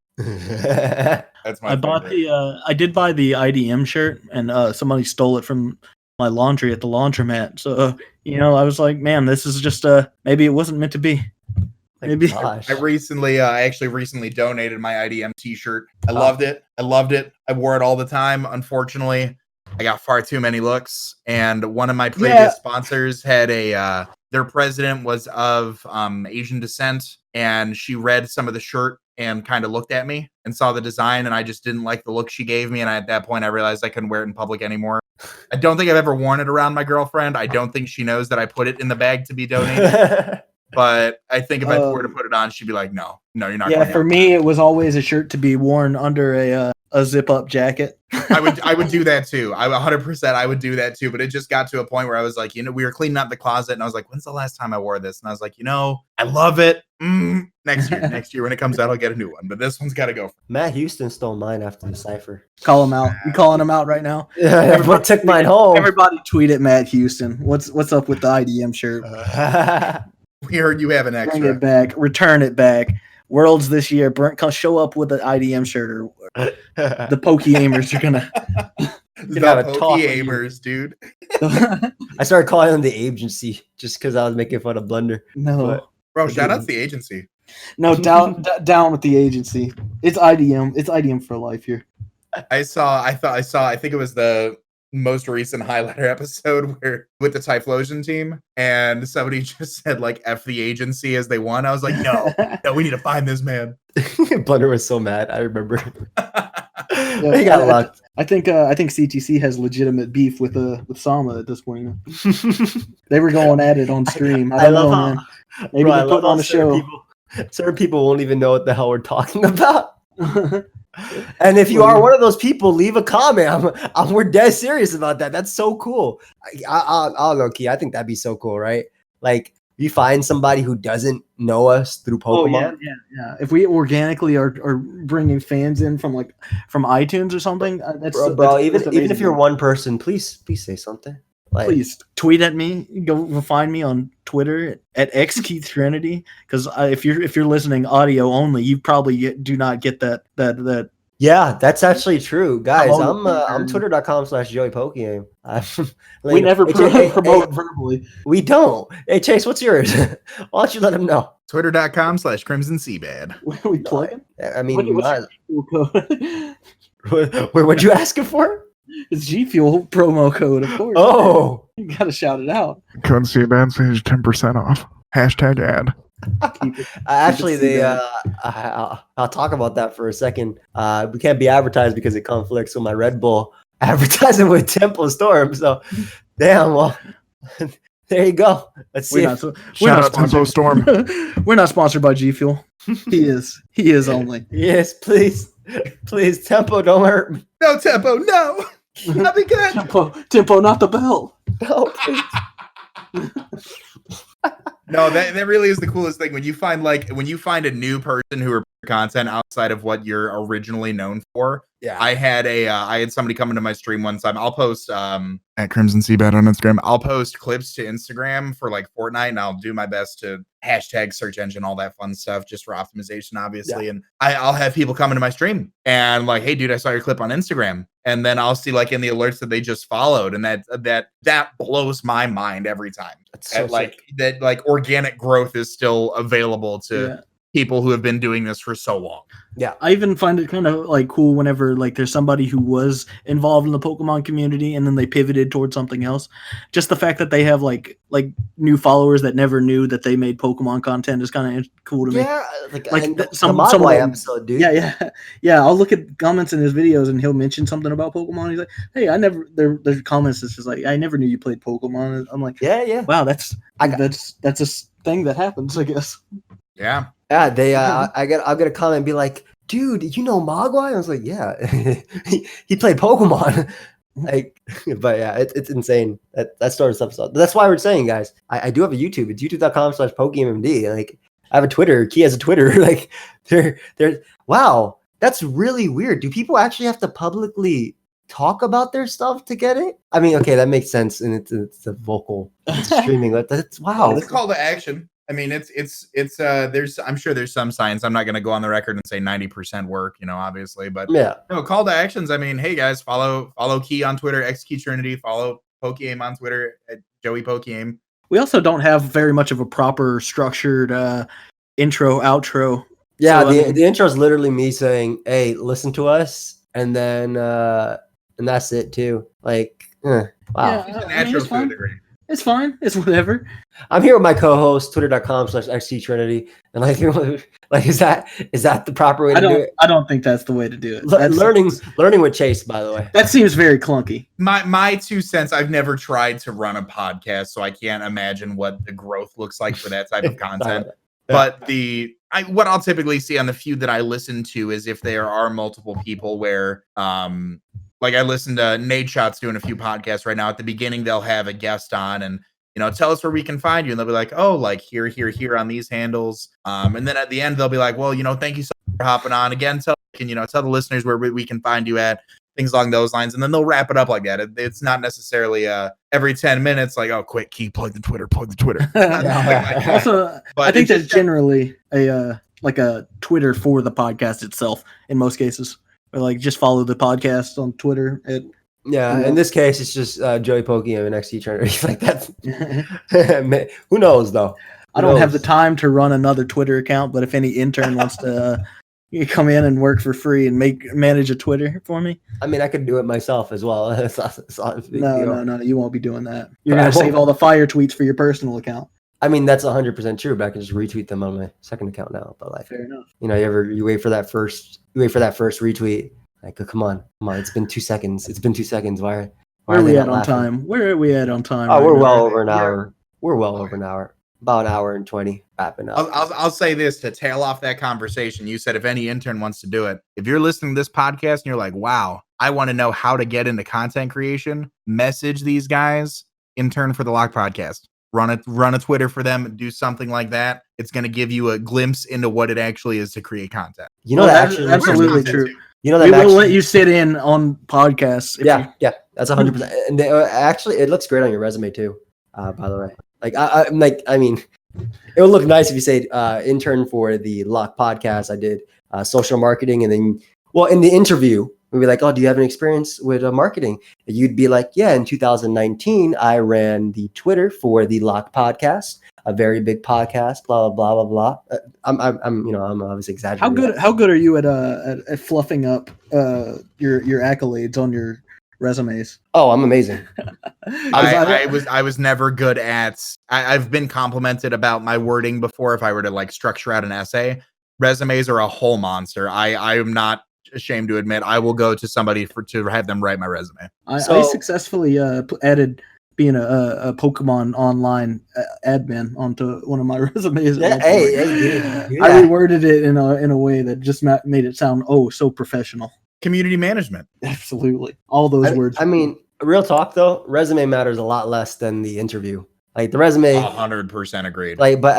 That's my. I did buy the IDM shirt, and somebody stole it from my laundry at the laundromat. So I was like, man, this is just maybe it wasn't meant to be. Maybe. I actually recently donated my IDM T-shirt. I loved it. I wore it all the time. Unfortunately, I got far too many looks, and one of my previous sponsors had their president was of Asian descent, and she read some of the shirt and kind of looked at me and saw the design, and I just didn't like the look she gave me, and at that point I realized I couldn't wear it in public anymore. I don't think I've ever worn it around my girlfriend. I don't think she knows that I put it in the bag to be donated. But I think if I were to put it on, she'd be like, no, you're not. Yeah, for me, it was always a shirt to be worn under a zip-up jacket. I would do that too. 100% I would do that too. But it just got to a point where I was like, we were cleaning up the closet, and I was like, when's the last time I wore this? And I was like, I love it. Next year when it comes out, I'll get a new one. But this one's got to go. Matt Houston stole mine after the Cypher. Call him out. You calling him out right now? Yeah, everybody took mine home. Everybody tweet at Matt Houston. What's up with the IDM shirt? We heard you have an extra. Bring it back. Return it back. Worlds this year. Show up with an IDM shirt, or the pokeaimers are gonna. The pokeaimers, dude. I started calling them the agency just because I was making fun of Blunder. No, bro, shout out to the agency. No, down with the agency. It's IDM. It's IDM for life here. I think it was the most recent highlighter episode where with the Typhlosion team, and somebody just said like F the agency as they won. I was like, no, we need to find this man. Blunder was so mad. I remember. He got locked. I think CTC has legitimate beef with Sama at this point. They were going at it on stream. I don't know, man. Maybe they put on a show. Certain people won't even know what the hell we're talking about. And if you are one of those people, leave a comment. We're dead serious about that. That's so cool. I'll go key. I think that'd be so cool, right? Like you find somebody who doesn't know us through Pokemon. Oh, yeah. If we organically are bringing fans in from iTunes or something, bro. Even if you're one person, please say something. Like, please tweet at me. Go find me on Twitter at xkeithtrinity. Because if you're listening audio only, you probably do not get that. Yeah, that's actually true, guys. I'm twitter.com/joeypokeaim. We never promote verbally. We don't. Hey Chase, what's yours? Why don't you let him know? Twitter.com/CrimsonCBAD. What are we plugging? I mean, what'd you ask it for? It's G Fuel promo code, of course. Oh, you gotta shout it out. Code CBAD saves 10% off. #ad. Actually, I'll talk about that for a second. We can't be advertised because it conflicts with my Red Bull advertising with Temple Storm. So, damn. Well, there you go. Let's see. Shout out Tempo Storm. We're not sponsored by G Fuel. He is only. Yes, please, Tempo, don't hurt me. No, Tempo, no. I'll be good. Tempo, not the bell. No, please. No, that really is the coolest thing when you find a new person who are content outside of what you're originally known for. Yeah, I had somebody come into my stream one time. I'll post at CrimsonCBAD on Instagram. I'll post clips to Instagram for like Fortnite, and I'll do my best to hashtag search engine, all that fun stuff, just for optimization, obviously. Yeah. And I'll have people come into my stream and like, hey, dude, I saw your clip on Instagram, and then I'll see like in the alerts that they just followed, and that blows my mind every time. That's so that organic growth is still available to people who have been doing this for so long. Yeah. I even find it kind of like cool whenever like there's somebody who was involved in the Pokemon community and then they pivoted towards something else. Just the fact that they have like new followers that never knew that they made Pokemon content is kind of cool to me. Yeah, Like the some Mogwai episode, dude. Yeah. I'll look at comments in his videos and he'll mention something about Pokemon. He's like, "Hey, there's comments that's just like, I never knew you played Pokemon." I'm like, yeah. Wow, that's a thing that happens, I guess. Yeah. Yeah, they I'll get a comment and be like, dude, you know Mogwai? I was like, yeah. he played Pokemon. Like, but yeah, it's insane. That started stuff. But that's why we're saying, guys, I do have a YouTube. It's youtube.com/pokeaimMD. Like, I have a Twitter. Key has a Twitter. Like, they're wow, that's really weird. Do people actually have to publicly talk about their stuff to get it? I mean, okay, that makes sense, and it's a vocal streaming. That's wow. It's a call to action. I mean, it's there's, I'm sure there's some signs. I'm not going to go on the record and say 90% work, obviously, but yeah, no, call to actions. I mean, hey guys, follow Key on Twitter, XKeyTrinity, follow pokeaim on Twitter at Joey Pokeaim. We also don't have very much of a proper structured intro, outro. Yeah, so, the intro is literally me saying, "Hey, listen to us," and then and that's it too. Like, wow, yeah, it's fine. It's fine. It's whatever. I'm here with my co-host, twitter.com/XKeyTrinity, and like is that the proper way to do it? I don't think that's the way to do it. Learning with Chase, by the way. That seems very clunky. My 2 cents. I've never tried to run a podcast, so I can't imagine what the growth looks like for that type of content. But what I'll typically see on the few that I listen to is if there are multiple people where like I listen to Nade Shot's doing a few podcasts right now. At the beginning, they'll have a guest on and, tell us where we can find you. And they'll be like, oh, like here on these handles. And then at the end, they'll be like, well, thank you so much for hopping on. Again, tell the listeners where we can find you at, things along those lines. And then they'll wrap it up like that. It's not necessarily every 10 minutes, like, oh, quick, Key, plug the Twitter. Also, I think that's generally a Twitter for the podcast itself in most cases. Or like just follow the podcast on Twitter. In this case, it's just Joey Pokeaim and XKeyTrinity. Like that. Who knows though? I don't have the time to run another Twitter account, but if any intern wants to come in and work for free and manage a Twitter for me, I mean, I could do it myself as well. No, you won't be doing that. You're gonna save all the fire tweets for your personal account. I mean, that's 100% true, but I can just retweet them on my second account now. But like, fair enough. You wait for that first retweet. Like, oh, come on. It's been 2 seconds. Why are we at on time? Where are we at on time? Oh, we're well over an hour. We're well over an hour. About an hour and 20 wrapping up. I'll say this to tail off that conversation. You said if any intern wants to do it, if you're listening to this podcast and you're like, wow, I want to know how to get into content creation, message these guys, intern for the Lock Podcast. Run a Twitter for them, do something like that. It's going to give you a glimpse into what it actually is to create content. That's absolutely true. We will let you sit in on podcasts. Yeah, that's 100%. And actually, it looks great on your resume too. By the way, I mean, it would look nice if you say intern for the Lock Podcast. I did social marketing, and then, in the interview, we'd be like, oh, do you have any experience with marketing? And you'd be like, yeah, in 2019, I ran the Twitter for the Lock Podcast, a very big podcast, blah, blah, blah, blah, blah. I'm obviously exaggerating. How good are you at fluffing up your accolades on your resumes? Oh, I'm amazing. I was never good at, I've been complimented about my wording before. If I were to like structure out an essay, resumes are a whole monster. I am not ashamed to admit I will go to somebody to have them write my resume. I successfully added being a Pokemon online admin onto one of my resumes. Yeah, I reworded it in a way that just made it sound so professional. Community management. Absolutely, all those words. I mean, real talk though, resume matters a lot less than the interview. Like the resume, 100% agreed. Like, but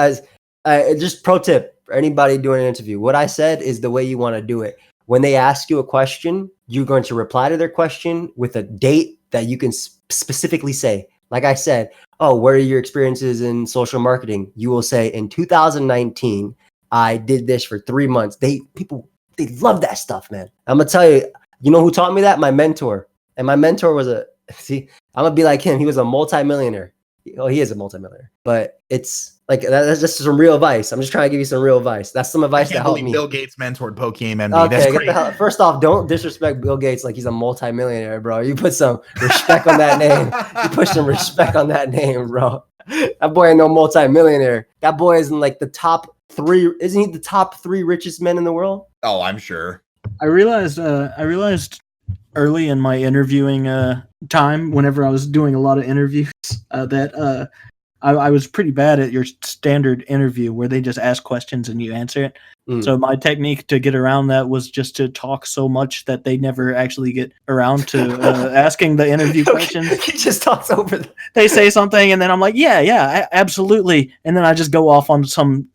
as just pro tip for anybody doing an interview, what I said is the way you want to do it. When they ask you a question, you're going to reply to their question with a date that you can specifically say. Like I said, oh, what are your experiences in social marketing? You will say, in 2019, I did this for 3 months. They love that stuff, man. I'm going to tell you, you know who taught me that? My mentor. And my mentor was I'm going to be like him. He was a multimillionaire. Well, he is a multimillionaire, but it's like that's just some real advice. I'm just trying to give you some real advice. That's some advice that helped me. Bill Gates mentored pokeaimMD. Okay, That's get great. the hell. First off, don't disrespect Bill Gates like he's a multimillionaire, bro. You put some respect on that name. You put some respect on that name, bro. That boy ain't no multimillionaire. That boy is in like the top 3. Isn't he the top 3 richest men in the world? Oh, I'm sure. I realized early in my interviewing time, whenever I was doing a lot of interviews, that I was pretty bad at your standard interview where they just ask questions and you answer it. So my technique to get around that was just to talk so much that they never actually get around to asking the interview questions. He just talks over them. They say something and then I'm like, yeah, absolutely. And then I just go off on some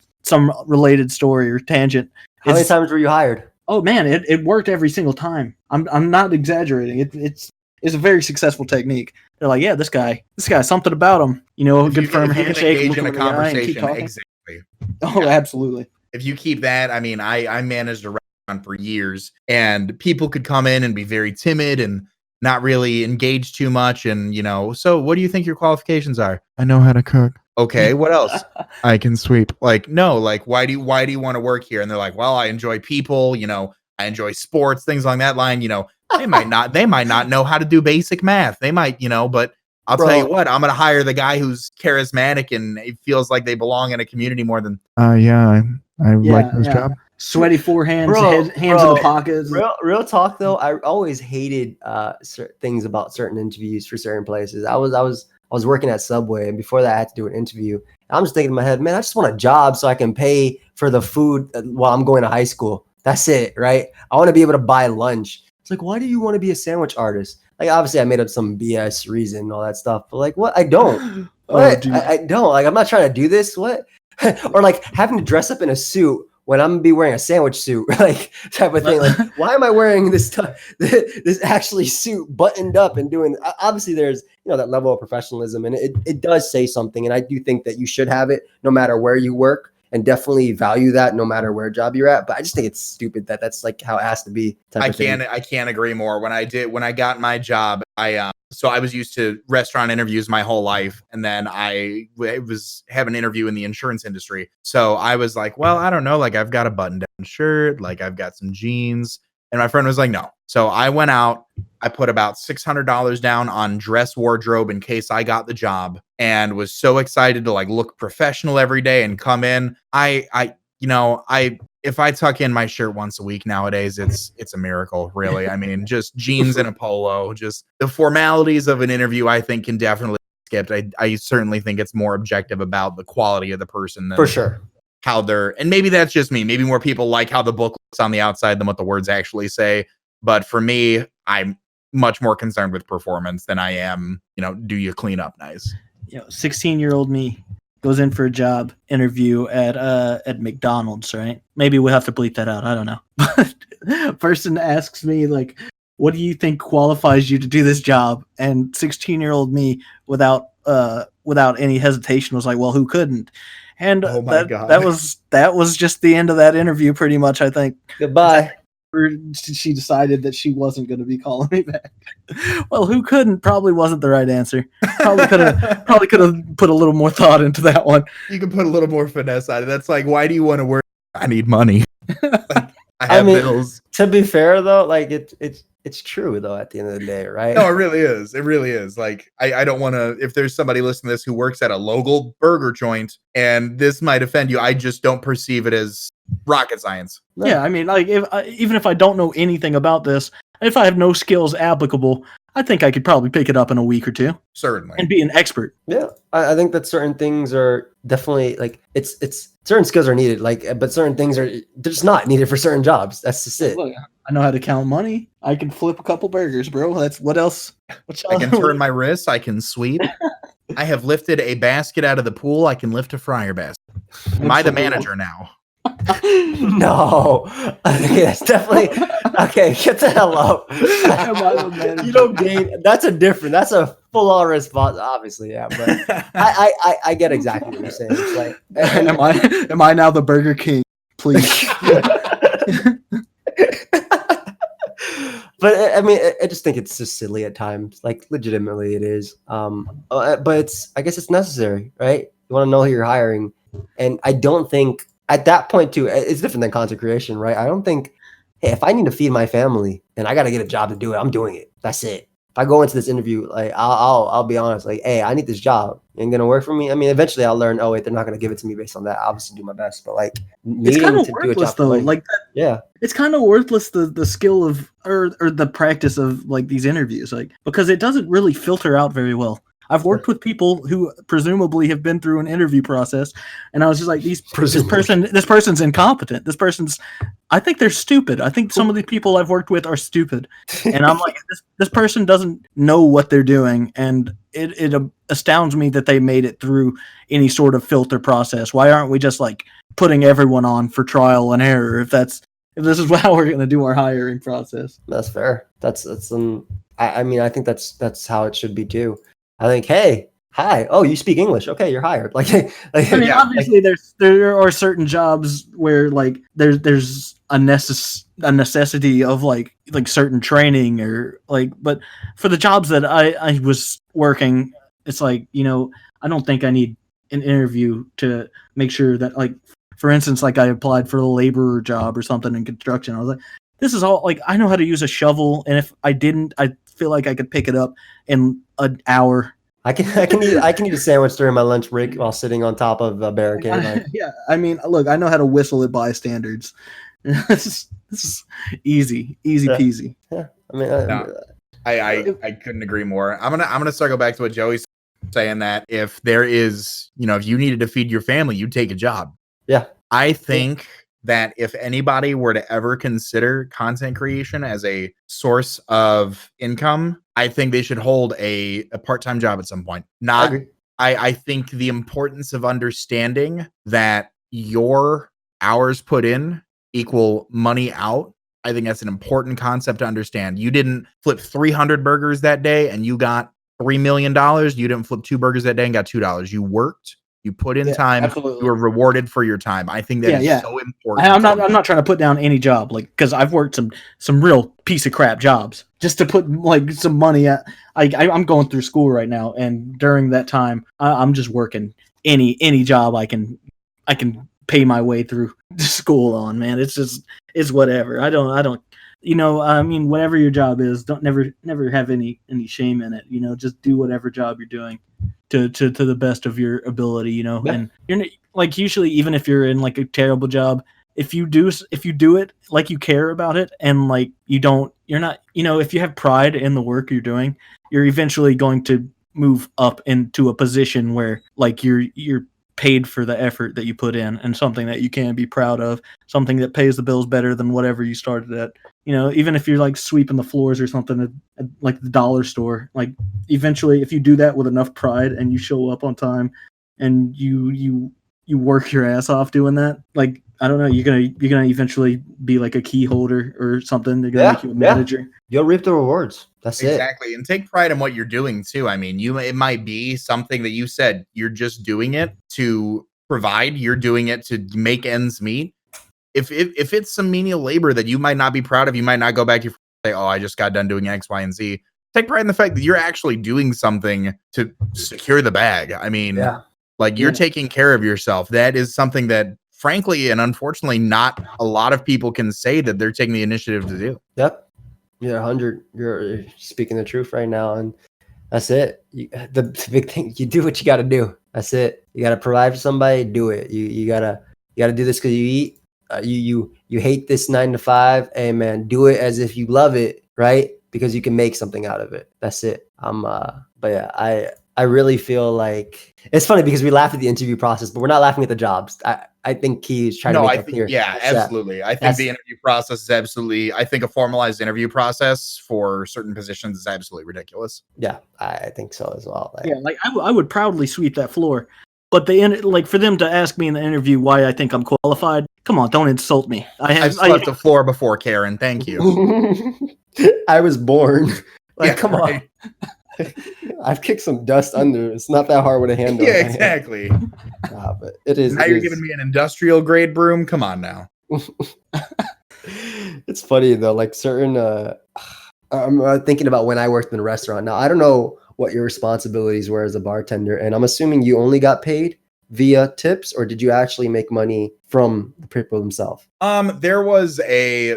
related story or tangent. How many times were you hired? Oh man, it worked every single time. I'm not exaggerating. It's a very successful technique. They're like, yeah, this guy, something about him. You know, a good firm handshake. Engage in a conversation. Exactly. Oh, absolutely. If you keep that, I mean, I managed a restaurant for years, and people could come in and be very timid and not really engage too much. And so what do you think your qualifications are? I know how to cook. Okay, what else? I can sweep. Like, no, like why do you want to work here? And they're like, well, I enjoy people, I enjoy sports, things along that line. They might not know how to do basic math. They might, but I'll tell you what, I'm gonna hire the guy who's charismatic and it feels like they belong in a community more than I like this job. Sweaty forehands, hands in the pockets. Real talk though, I always hated certain things about certain interviews for certain places. I was working at Subway, and before that I had to do an interview. I'm just thinking in my head, man, I just want a job so I can pay for the food while I'm going to high school. That's it, right? I want to be able to buy lunch. It's like, why do you want to be a sandwich artist? Like, obviously I made up some BS reason and all that stuff, but like, what? I don't. What? I don't. Like, I'm not trying to do this. What? Or like having to dress up in a suit when I'm gonna be wearing a sandwich suit, like type of thing. Like, why am I wearing this actually suit buttoned up and doing? Obviously, there's that level of professionalism, and it does say something. And I do think that you should have it no matter where you work, and definitely value that no matter where job you're at. But I just think it's stupid that that's like how it has to be. I can't agree more. When I got my job, so I was used to restaurant interviews my whole life. And then I was having an interview in the insurance industry. So I was like, well, I don't know. Like, I've got a button down shirt, like I've got some jeans. And my friend was like, no. So I went out, I put about $600 down on dress wardrobe in case I got the job, and was so excited to like look professional every day and come in. If I tuck in my shirt once a week nowadays, it's a miracle, really. I mean, just jeans and a polo, just the formalities of an interview, I think can definitely be skipped. I certainly think it's more objective about the quality of the person than for sure how they're, and maybe that's just me. Maybe more people like how the book looks on the outside than what the words actually say. But for me, I'm much more concerned with performance than I am, do you clean up nice? 16-year-old me goes in for a job interview at McDonald's, right? Maybe we'll have to bleep that out. I don't know. But person asks me, like, what do you think qualifies you to do this job? And 16-year-old me, without any hesitation, was like, well, who couldn't? And oh my God. that was just the end of that interview, pretty much, I think. Goodbye. She decided that she wasn't going to be calling me back. Well, who couldn't probably wasn't the right answer. Probably could have put a little more thought into that one. You can put a little more finesse on it. That's like, why do you want to work? I need money. Like, I have bills. To be fair though, like it's true though at the end of the day, right? No, it really is. It really is. Like, I don't want to, if there's somebody listening to this who works at a local burger joint and this might offend you, I just don't perceive it as rocket science. No. Yeah, I mean, like, even if I don't know anything about this, if I have no skills applicable, I think I could probably pick it up in a week or two. Certainly. And be an expert. Yeah. I think that certain things are definitely like it's certain skills are needed, like, but certain things they're just not needed for certain jobs. That's just it. Look, I know how to count money. I can flip a couple burgers, bro. That's what else? I can turn my wrists. I can sweep. I have lifted a basket out of the pool. I can lift a fryer basket. Am I the manager now? No, I think that's definitely okay. Get the hell up. You don't gain. That's a full-on response, obviously. Yeah, but I get exactly what you're saying. It's like, am I now the Burger King? Please. But I mean, I just think it's just silly at times. Like, legitimately, it is. But I guess it's necessary, right? You want to know who you're hiring, and I don't think at that point too. It's different than content creation, right? I don't think, hey, if I need to feed my family and I got to get a job to do it, I'm doing it. That's it. If I go into this interview, like I'll be honest, like, hey, I need this job. Ain't gonna work for me. I mean, eventually I'll learn. Oh wait, they're not gonna give it to me based on that. I'll obviously do my best, but like It's kind needing of to do a worthless job though. money, Like that, yeah, it's kind of worthless the skill of or the practice of like these interviews, like because it doesn't really filter out very well. I've worked with people who presumably have been through an interview process, and I was just like, this person's incompetent. I think they're stupid. I think some of the people I've worked with are stupid, and I'm like, this person doesn't know what they're doing, and it astounds me that they made it through any sort of filter process. Why aren't we just like putting everyone on for trial and error if this is how we're going to do our hiring process? That's fair. I mean, I think that's how it should be too. I think, hey, hi, oh, you speak English, okay, you're hired. I mean, obviously, there are certain jobs where like there's a necessity of like certain training or like, but for the jobs that I was working, it's like, I don't think I need an interview to make sure that, like, for instance, like I applied for a laborer job or something in construction. I was like, this is all, like, I know how to use a shovel, and if I didn't, I feel like I could pick it up in an hour. I can eat a sandwich during my lunch break while sitting on top of a barricade. Like, yeah, I mean, look, I know how to whistle at bystanders. This is easy peasy. Yeah, I mean, I couldn't agree more. I'm gonna circle back to what Joey's saying, that if there is, if you needed to feed your family, you'd take a job. Yeah, I think that if anybody were to ever consider content creation as a source of income, I think they should hold a part-time job at some point. I think the importance of understanding that your hours put in equal money out. I think that's an important concept to understand. You didn't flip 300 burgers that day and you got $3 million. You didn't flip 2 burgers that day and got $2. You worked. You put in time. Absolutely. You were rewarded for your time. I think that is so important. I'm not trying to put down any job, like, because I've worked some real piece of crap jobs just to put like some money at. I'm going through school right now, and during that time, I'm just working any job I can pay my way through school on. Man, it's whatever. I don't. I mean, whatever your job is, don't never have any shame in it. Just do whatever job you're doing to the best of your ability. Yeah. And you're like, usually, even if you're in like a terrible job, if you do it like you care about it, and like you're not, if you have pride in the work you're doing, you're eventually going to move up into a position where like you're paid for the effort that you put in, and something that you can be proud of, something that pays the bills better than whatever you started at. Even if you're like sweeping the floors or something at like the dollar store, like eventually if you do that with enough pride and you show up on time and you work your ass off doing that, like, I don't know, you're gonna eventually be like a key holder or something. They're gonna make you a manager. You'll reap the rewards. That's exactly. And take pride in what you're doing too. I mean, it might be something that you said you're just doing it to provide. You're doing it to make ends meet. If it's some menial labor that you might not be proud of, you might not go back to say, oh, I just got done doing X, Y, and Z. Take pride in the fact that you're actually doing something to secure the bag. I mean, you're taking care of yourself. That is something that, frankly and unfortunately, not a lot of people can say that they're taking the initiative to do. Yep. You're 100. You're speaking the truth right now, and that's it. The big thing, you do what you got to do. That's it. You got to provide for somebody. Do it. You gotta do this because you eat. You hate this 9 to 5. Hey man, do it as if you love it, right? Because you can make something out of it. That's it. But yeah, I really feel like it's funny because we laugh at the interview process, but we're not laughing at the jobs. I think Key is trying to make that clear. Yeah, absolutely. I think the interview process is absolutely. I think a formalized interview process for certain positions is absolutely ridiculous. Yeah, I think so as well. I would proudly sweep that floor, but for them to ask me in the interview why I think I'm qualified. Come on, don't insult me. I've swept the floor before, Karen. Thank you. I was born. Come on. I've kicked some dust under. It's not that hard with a handle. Yeah, exactly. But it is. Now you're giving me an industrial grade broom. Come on now. It's funny though. Like certain, I'm thinking about when I worked in a restaurant. Now, I don't know what your responsibilities were as a bartender, and I'm assuming you only got paid via tips, or did you actually make money from the people themselves? There was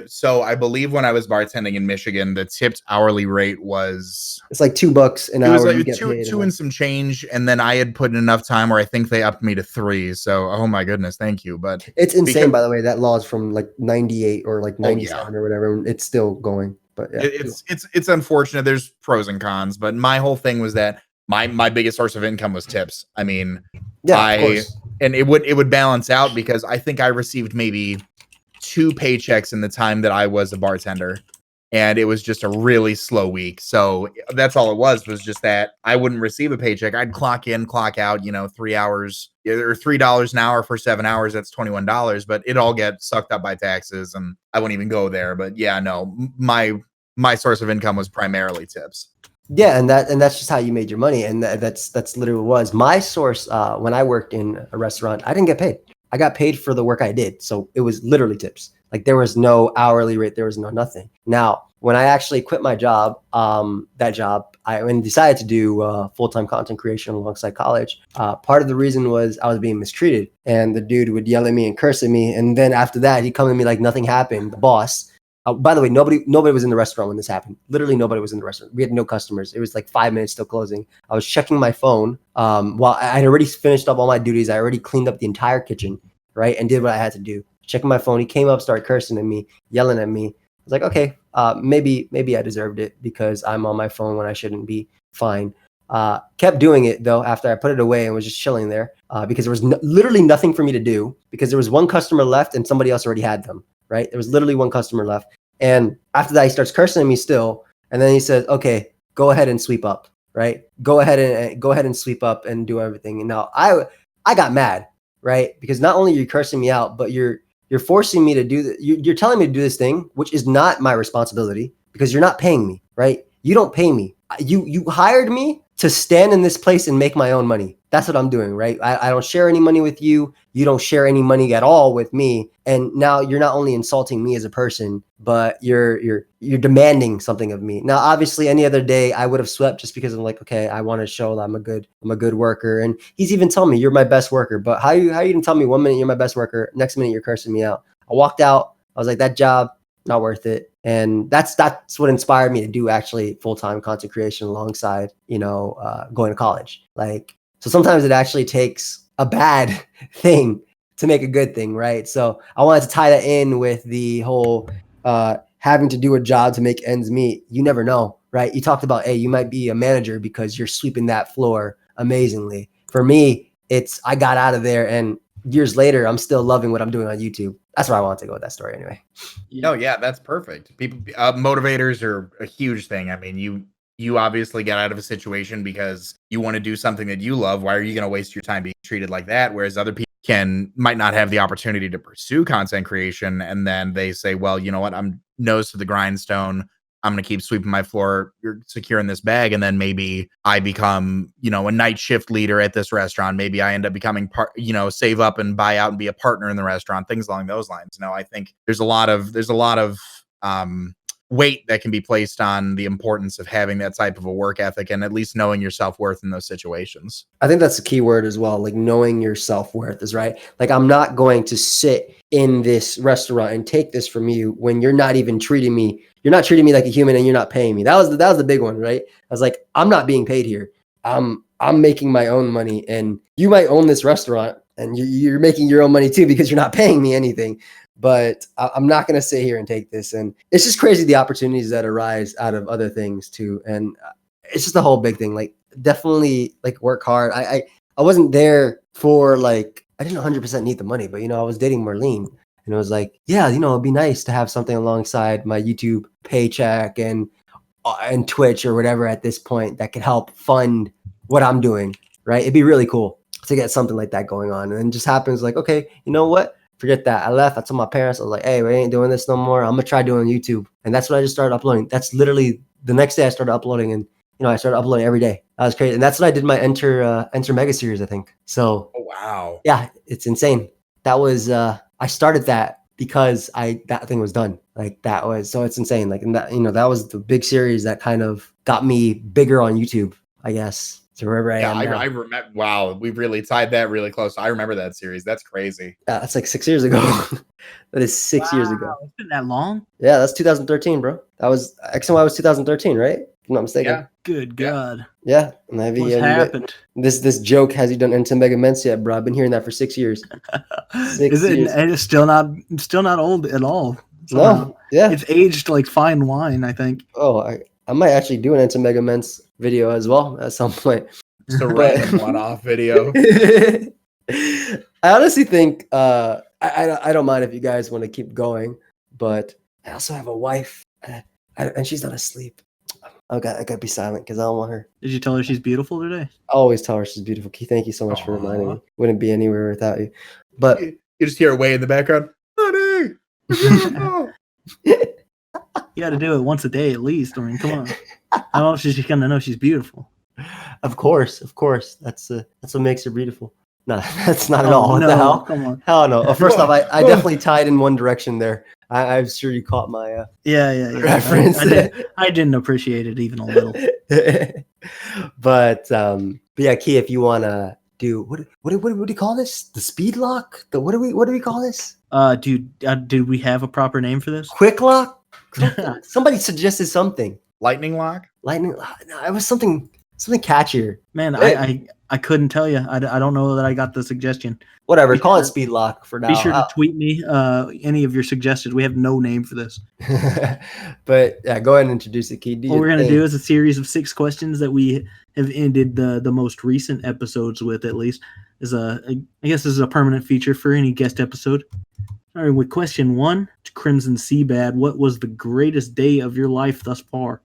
so I believe when I was bartending in Michigan, the tipped hourly rate was It's like $2 an it was hour like you get paid. two and some change, and then I had put in enough time where I think they upped me to 3. So oh my goodness, thank you. But It's insane, because- by the way. That law is from like 98 or like Oh, 97 or whatever. And it's still going. But yeah, it's unfortunate. There's pros and cons, but my whole thing was that my biggest source of income was tips. I mean, yeah, of course. and it would balance out because I think I received maybe 2 paychecks in the time that I was a bartender, and it was just a really slow week. So that's all it was just that I wouldn't receive a paycheck. I'd clock in, clock out, 3 hours or $3 an hour for 7 hours. That's $21, but it all gets sucked up by taxes, and I wouldn't even go there. But yeah, no, my source of income was primarily tips. Yeah, and that's just how you made your money, and that's literally what it was. My source when I worked in a restaurant, I didn't get paid. I got paid for the work I did, so it was literally tips. Like there was no hourly rate, there was no nothing. Now, when I actually quit my job, that job, I decided to do full-time content creation alongside college. Part of the reason was I was being mistreated, and the dude would yell at me and curse at me, and then after that, he'd come at me like nothing happened. The boss. By the way, nobody was in the restaurant when this happened. Literally nobody was in the restaurant. We had no customers. It was like 5 minutes till closing. I was checking my phone while I had already finished up all my duties. I already cleaned up the entire kitchen, right, and did what I had to do. Checking my phone, he came up, started cursing at me, yelling at me. I was like, okay, maybe I deserved it because I'm on my phone when I shouldn't be. Fine. Kept doing it though after I put it away and was just chilling there because there was literally nothing for me to do because there was one customer left and somebody else already had them. Right? There was literally one customer left. And after that, he starts cursing at me still. And then he says, okay, go ahead and sweep up, right? Go ahead and sweep up and do everything. And now I got mad, right? Because not only are you cursing me out, but you're forcing me to do you're telling me to do this thing, which is not my responsibility because you're not paying me, right? You don't pay me. You hired me to stand in this place and make my own money. That's what I'm doing, right? I don't share any money with you. You don't share any money at all with me. And now you're not only insulting me as a person, but you're demanding something of me. Now, obviously, any other day I would have swept just because I'm like, okay, I want to show that I'm a good worker. And he's even telling me you're my best worker. But how you can tell me 1 minute you're my best worker, next minute you're cursing me out? I walked out. I was like, that job, not worth it. And that's what inspired me to do actually full-time content creation alongside, going to college. Like, so sometimes it actually takes a bad thing to make a good thing, right? So I wanted to tie that in with the whole having to do a job to make ends meet. You never know, right? You talked about, hey, you might be a manager because you're sweeping that floor amazingly. For me, I got out of there, and years later, I'm still loving what I'm doing on YouTube. That's where I want to go with that story anyway. No, yeah, that's perfect. People, motivators are a huge thing. I mean, you obviously get out of a situation because you want to do something that you love. Why are you going to waste your time being treated like that? Whereas other people might not have the opportunity to pursue content creation, and then they say, well, you know what, I'm nose to the grindstone. I'm going to keep sweeping my floor. You're securing this bag. And then maybe I become, a night shift leader at this restaurant. Maybe I end up becoming save up and buy out and be a partner in the restaurant, things along those lines. No, I think there's a lot of weight that can be placed on the importance of having that type of a work ethic and at least knowing your self-worth in those situations. I think that's the key word as well. Like knowing your self-worth is right. Like I'm not going to sit in this restaurant and take this from you when you're not even treating me. You're not treating me like a human and you're not paying me. That was the big one, right? I was like, I'm not being paid here. I'm making my own money, and you might own this restaurant and you're making your own money too because you're not paying me anything. But I'm not going to sit here and take this. And it's just crazy the opportunities that arise out of other things too. And it's just a whole big thing. Like definitely like work hard. I wasn't there for like, I didn't 100% need the money, but I was dating Marlene. And it was like, yeah, it'd be nice to have something alongside my YouTube paycheck and Twitch or whatever at this point that could help fund what I'm doing, right? It'd be really cool to get something like that going on. And then it just happens like, okay, you know what? Forget that. I left. I told my parents, I was like, hey, we ain't doing this no more. I'm going to try doing YouTube. And that's what I just started uploading. That's literally the next day I started uploading, and I started uploading every day. That was crazy. And that's what I did my Enter Mega series, I think. So, oh, wow. Yeah, it's insane. That was, I started that because that thing was done. Like that was, so it's insane. Like, and that, that was the big series that kind of got me bigger on YouTube, I guess. To wherever I am now. I remember. Wow, we really tied that really close. I remember that series. That's crazy. Yeah, that's like 6 years ago. That is 6 years ago. It's been that long? Yeah, that's 2013, bro. That was X and Y was 2013, right? If I'm not mistaken. Yeah. Good God. Yeah. And have What's happened? This joke, has he done Enter Mega Ments yet, bro? I've been hearing that for 6 years. 6 years. And it's still not old at all. No. Yeah. It's aged like fine wine, I think. Oh, I might actually do an Enter Mega Ments video as well at some point. Just a random one-off video. I honestly think I don't mind if you guys want to keep going, but I also have a wife, and she's not asleep. I gotta be silent because I don't want her. Did you tell her she's beautiful today? I always tell her she's beautiful. Key, thank you so much for reminding me. Wouldn't be anywhere without you. But You just hear her way in the background. Honey, you're beautiful. You got to do it once a day at least. I mean, come on. How else is she gonna know she's beautiful? Of course. That's what makes her beautiful. No, that's not at all. What the hell? Come on. Hell no. First off, I definitely tied in one direction there. I'm sure you caught my Yeah. reference. I didn't appreciate it even a little. But yeah, Key, if you wanna do what do you call this? The speed lock? What do we call this? Dude, did we have a proper name for this? Quick lock? Somebody suggested something. Lightning lock? Lightning lock. No, it was something catchier. Man, I couldn't tell you. I don't know that I got the suggestion. Whatever, call it speed lock for now. Be sure to tweet me any of your suggested. We have no name for this. But yeah, go ahead and introduce it, Key. What we're going to do is a series of 6 questions that we have ended the most recent episodes with, at least. I guess this is a permanent feature for any guest episode. All right, with question 1, CrimsonCBAD, what was the greatest day of your life thus far?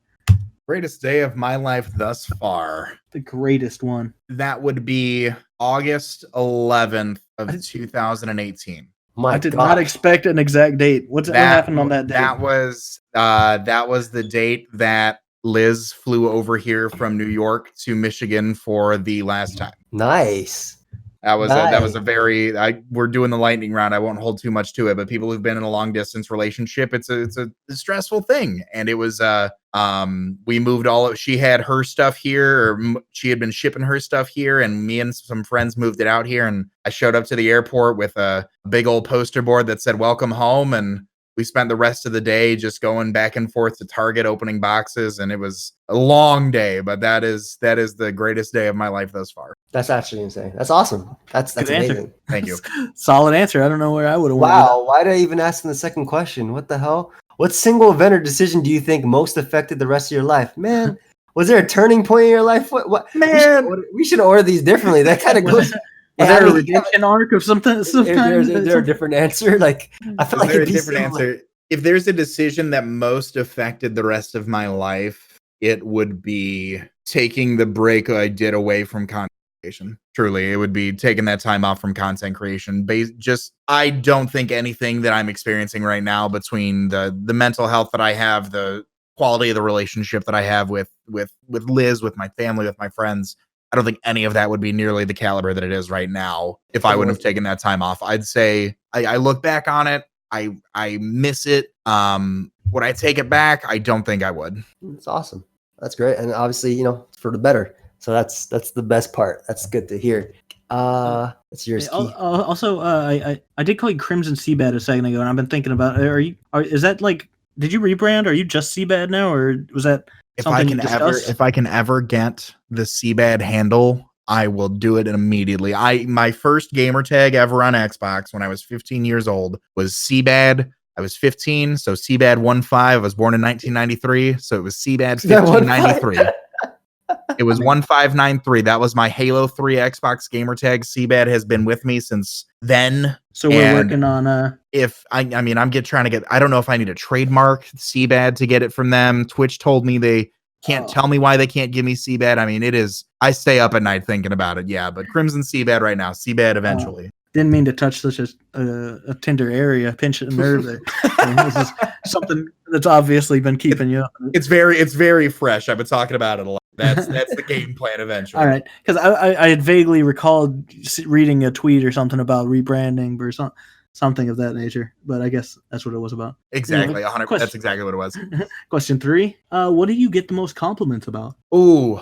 Greatest day of my life thus far. The greatest one. That would be August 11th of 2018. I did not expect an exact date. What happened on that day? That was the date that Liz flew over here from New York to Michigan for the last time. Nice. That was a very. We're doing the lightning round. I won't hold too much to it, but people who've been in a long distance relationship, it's a stressful thing, and it was. We moved she had her stuff here, or she had been shipping her stuff here, and me and some friends moved it out here, and I showed up to the airport with a big old poster board that said "Welcome home," and we spent the rest of the day just going back and forth to Target, opening boxes, and it was a long day, but that is the greatest day of my life thus far. That's actually insane. That's awesome. That's amazing. Answer. Thank you. Solid answer. I don't know where I would have went. Wow, why did I even ask in the second question? What the hell? What single event or decision do you think most affected the rest of your life? Man, was there a turning point in your life? What? Man, we should order these differently. That kind of goes. Was there a redemption arc of something? Is there a different answer? Like, I feel like it'd be a different answer. If there's a decision that most affected the rest of my life, it would be taking the break I did away from content creation. Truly, it would be taking that time off from content creation. I don't think anything that I'm experiencing right now, between the mental health that I have, the quality of the relationship that I have with Liz, with my family, with my friends, I don't think any of that would be nearly the caliber that it is right now if I wouldn't have taken that time off. I'd say I look back on it. I miss it. Would I take it back? I don't think I would. It's awesome. That's great. And obviously, it's for the better. So that's the best part. That's good to hear. It's yours. Also, I did call you CrimsonCBAD a second ago, and I've been thinking about, is that like, did you rebrand? Are you just CBAD now, or was that something you discussed? If I can ever get the CBAD handle, I will do it immediately. My first gamer tag ever on Xbox when I was 15 years old was CBAD. I was 15, so CBAD 15. I was born in 1993, so it was CBAD 1593. It was 1593. That was my Halo 3 Xbox gamer tag. CBAD has been with me since then. So we're working on I'm trying to get. I don't know if I need a trademark CBAD to get it from them. Twitch told me they can't tell me why they can't give me CBAD. I mean, it is. I stay up at night thinking about it. Yeah, but CrimsonCBAD right now. CBAD eventually. Didn't mean to touch such a tender area, pinch a nerve there. This is something that's obviously been keeping you up. It's very fresh. I've been talking about it a lot. That's the game plan eventually. All right, because I had vaguely recalled reading a tweet or something about rebranding or something of that nature. But I guess that's what it was about. Exactly, 100%. Question. That's exactly what it was. Question 3. What do you get the most compliments about? Ooh,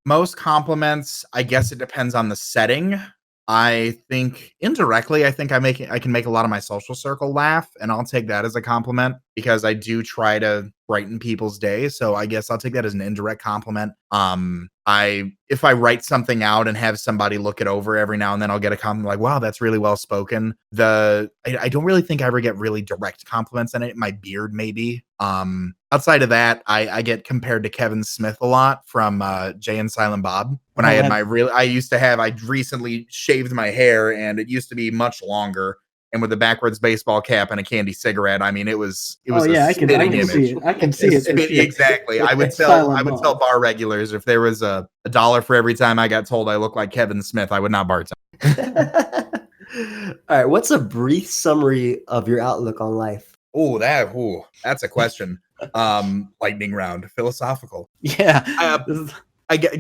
most compliments, I guess it depends on the setting. I think indirectly, I think I can make a lot of my social circle laugh, and I'll take that as a compliment because I do try to brighten people's day. So I guess I'll take that as an indirect compliment. If I write something out and have somebody look it over every now and then, I'll get a compliment like, "Wow, that's really well spoken." I don't really think I ever get really direct compliments on it. My beard, maybe. Outside of that, I get compared to Kevin Smith a lot from Jay and Silent Bob. When I recently shaved my hair, and it used to be much longer. And with a backwards baseball cap and a candy cigarette, I mean, it was I can image. see it. I can see it. Exactly. I would tell bar regulars if there was a dollar for every time I got told I look like Kevin Smith, I would not bartend. All right. What's a brief summary of your outlook on life? That's a question. Lightning round, philosophical. Yeah. I get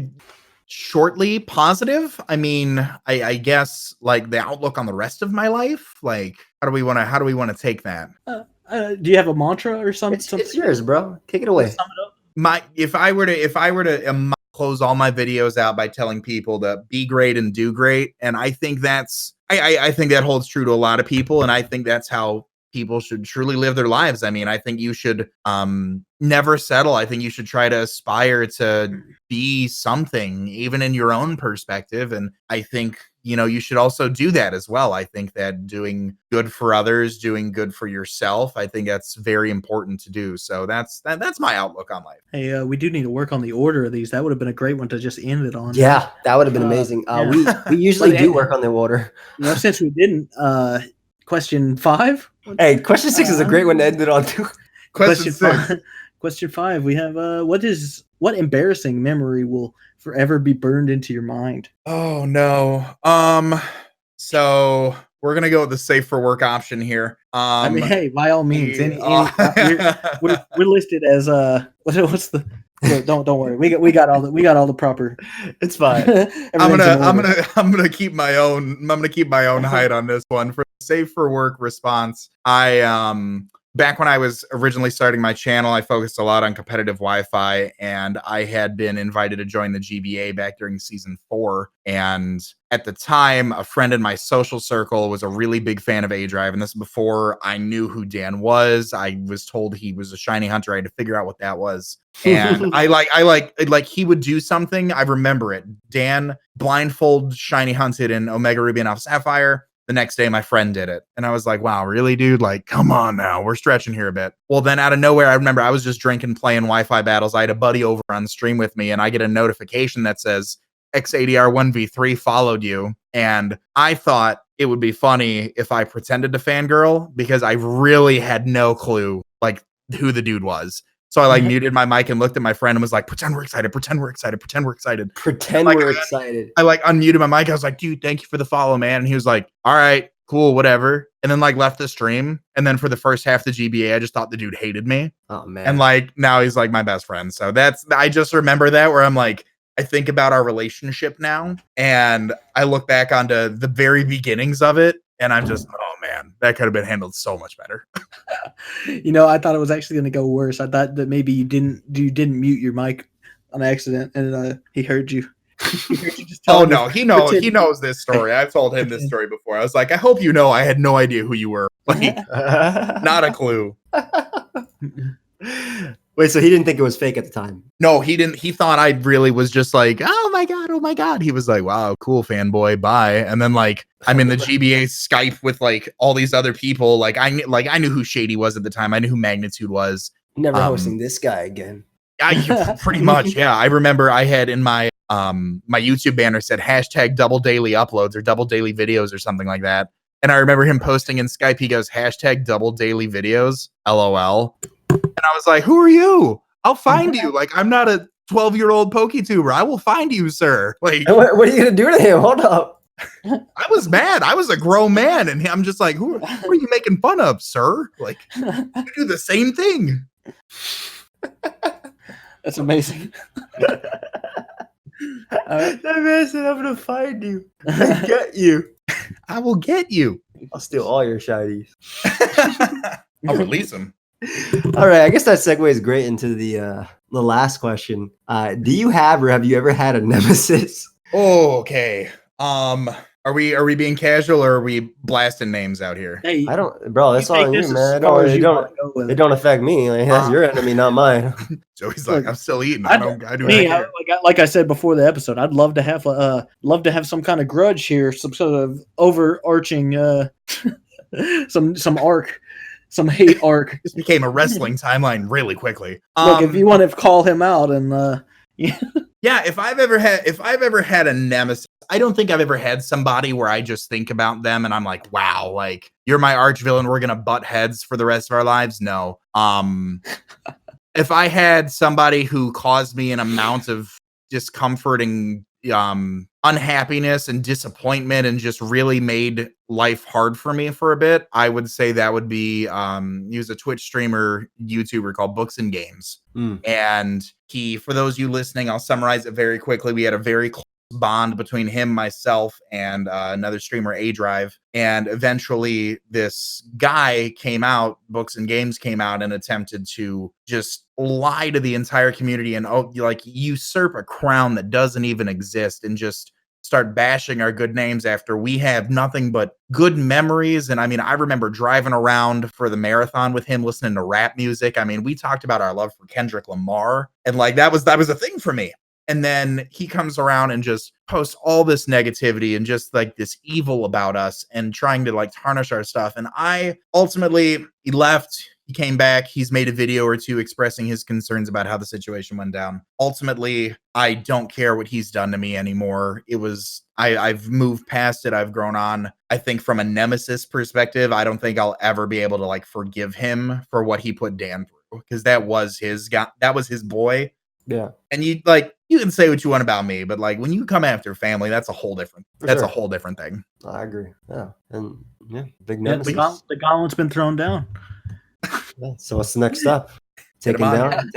shortly positive. I mean, I guess like the outlook on the rest of my life. Like, how do we want to take that? Do you have a mantra or something? It's yours, bro. Kick it away. Sum it up. If I were to close all my videos out by telling people to be great and do great, and I think I think that holds true to a lot of people, and I think that's how people should truly live their lives. I mean, I think you should never settle. I think you should try to aspire to be something, even in your own perspective. And I think, you should also do that as well. I think that doing good for others, doing good for yourself, I think that's very important to do. So that's my outlook on life. Hey, we do need to work on the order of these. That would have been a great one to just end it on. Yeah, that would have been amazing. Yeah. We usually do work on the order. Since we didn't, question 5. Hey, question 6 is a great one to end it on too. Question 6. Question 5. We have what embarrassing memory will forever be burned into your mind? Oh no. So we're gonna go with the safe for work option here. I mean, hey, by all means, we're listed as what's the? Don't worry. We got all the proper. It's fine. I'm gonna keep my own height on this one. For the safe for work response, back when I was originally starting my channel, I focused a lot on competitive Wi-Fi, and I had been invited to join the GBA back during season 4. And at the time, a friend in my social circle was a really big fan of A-Drive, and this is before I knew who Dan was. I was told he was a shiny hunter. I had to figure out what that was. And I he would do something. I remember it. Dan blindfold shiny hunted in Omega Ruby and Alpha Sapphire. The next day, my friend did it. And I was like, wow, really, dude? Like, come on now. We're stretching here a bit. Well, then out of nowhere, I remember I was just drinking, playing Wi-Fi battles. I had a buddy over on stream with me, and I get a notification that says, X80R1v3 followed you. And I thought it would be funny if I pretended to fangirl, because I really had no clue, like, who the dude was. So I muted my mic and looked at my friend and was like, pretend we're excited, pretend we're excited, pretend we're excited. Pretend we're excited. I unmuted my mic. I was like, dude, thank you for the follow, man. And he was like, all right, cool, whatever. And then left the stream. And then for the first half of the GBA, I just thought the dude hated me. Oh man. And now he's like my best friend. So I just remember that, where I'm like, I think about our relationship now, and I look back onto the very beginnings of it, and I'm just, oh man, that could have been handled so much better. I thought it was actually going to go worse. I thought that maybe you didn't mute your mic on accident, and he heard you. Oh no, he knows this story. I've told him this story before. I was like, I hope you know I had no idea who you were. Like, not a clue. Wait, so he didn't think it was fake at the time? No, he didn't. He thought I really was just like, oh my god. He was like, wow, cool, fanboy, bye. And then I'm in the GBA Skype with all these other people. I knew who Shady was at the time. I knew who Magnitude was. Never hosting this guy again. Pretty much, yeah. I remember I had in my my YouTube banner said hashtag double daily uploads or double daily videos or something like that. And I remember him posting in Skype, he goes, hashtag double daily videos, LOL. And I was like, who are you? I'll find you. I'm not a 12-year-old PokeTuber. I will find you, sir. What are you going to do to him? Hold up. I was mad. I was a grown man. And I'm just like, who are you making fun of, sir? You do the same thing. That's amazing. That man said, I'm going to find you. I get you. I will get you. I'll steal all your shinies. I'll release them. All right, I guess that segues great into the last question. Do you have or have you ever had a nemesis? Oh, okay. Are we being casual or are we blasting names out here? Hey, I don't, bro. That's you take on you, this as man. far as It you don't, wanna go with it don't affect me. Like, that's your enemy, not mine. So he's like, Look, I'm still eating. I do not Me, care. like I said before the episode, I'd love to have some kind of grudge here, some sort of overarching some arc, some hate arc. This became a wrestling timeline really quickly. Look, if you want to call him out and yeah, if I've ever had a nemesis, I don't think I've ever had somebody where I just think about them and I'm like, wow, like you're my arch villain. We're gonna butt heads for the rest of our lives. No. If I had somebody who caused me an amount of discomfort and unhappiness and disappointment and just really made life hard for me for a bit, I would say that would be he was a Twitch streamer, YouTuber called Books and Games. And he, for those of you listening, I'll summarize it very quickly. We had a very close bond between him, myself, and another streamer, A-Drive. And eventually this guy came out, Books and Games came out and attempted to just lie to the entire community and like usurp a crown that doesn't even exist and just start bashing our good names after we have nothing but good memories. And I mean, I remember driving around for the marathon with him, listening to rap music. I mean, we talked about our love for Kendrick Lamar, and like that was a thing for me. And then he comes around and just posts all this negativity and just like this evil about us and trying to like tarnish our stuff. And I ultimately, he left. He came back. He's made a video or two expressing his concerns about how the situation went down. Ultimately, I don't care what he's done to me anymore. I've moved past it. I've grown on. I think from a nemesis perspective, I don't think I'll ever be able to like forgive him for what he put Dan through, because that was his boy. Yeah. And you can say what you want about me, but like when you come after family, that's a whole different thing. I agree. Yeah. And yeah, big yeah, nemesis. the gauntlet's been thrown down. Yeah, so what's the next step? Taking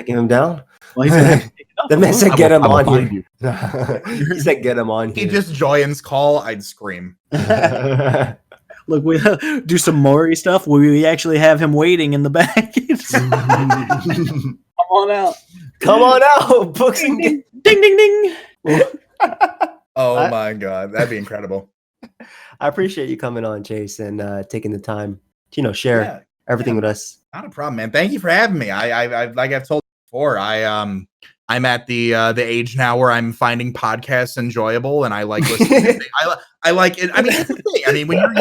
him down. Well, he's The man said, "Get him I will on find here." you. He said, "Get him on He here." just joins call, I'd scream. Look, we do some Maury stuff. We actually have him waiting in the back. Come on out. Come on out, Books and Ding, ding, ding, ding. Oh my God, that'd be incredible. I appreciate you coming on, Chase, and taking the time to share everything with us. Not a problem, man. Thank you for having me. I like I've told you before, I'm at the age now where I'm finding podcasts enjoyable, and I like listening. I like it. I mean, that's the thing. I mean, when you're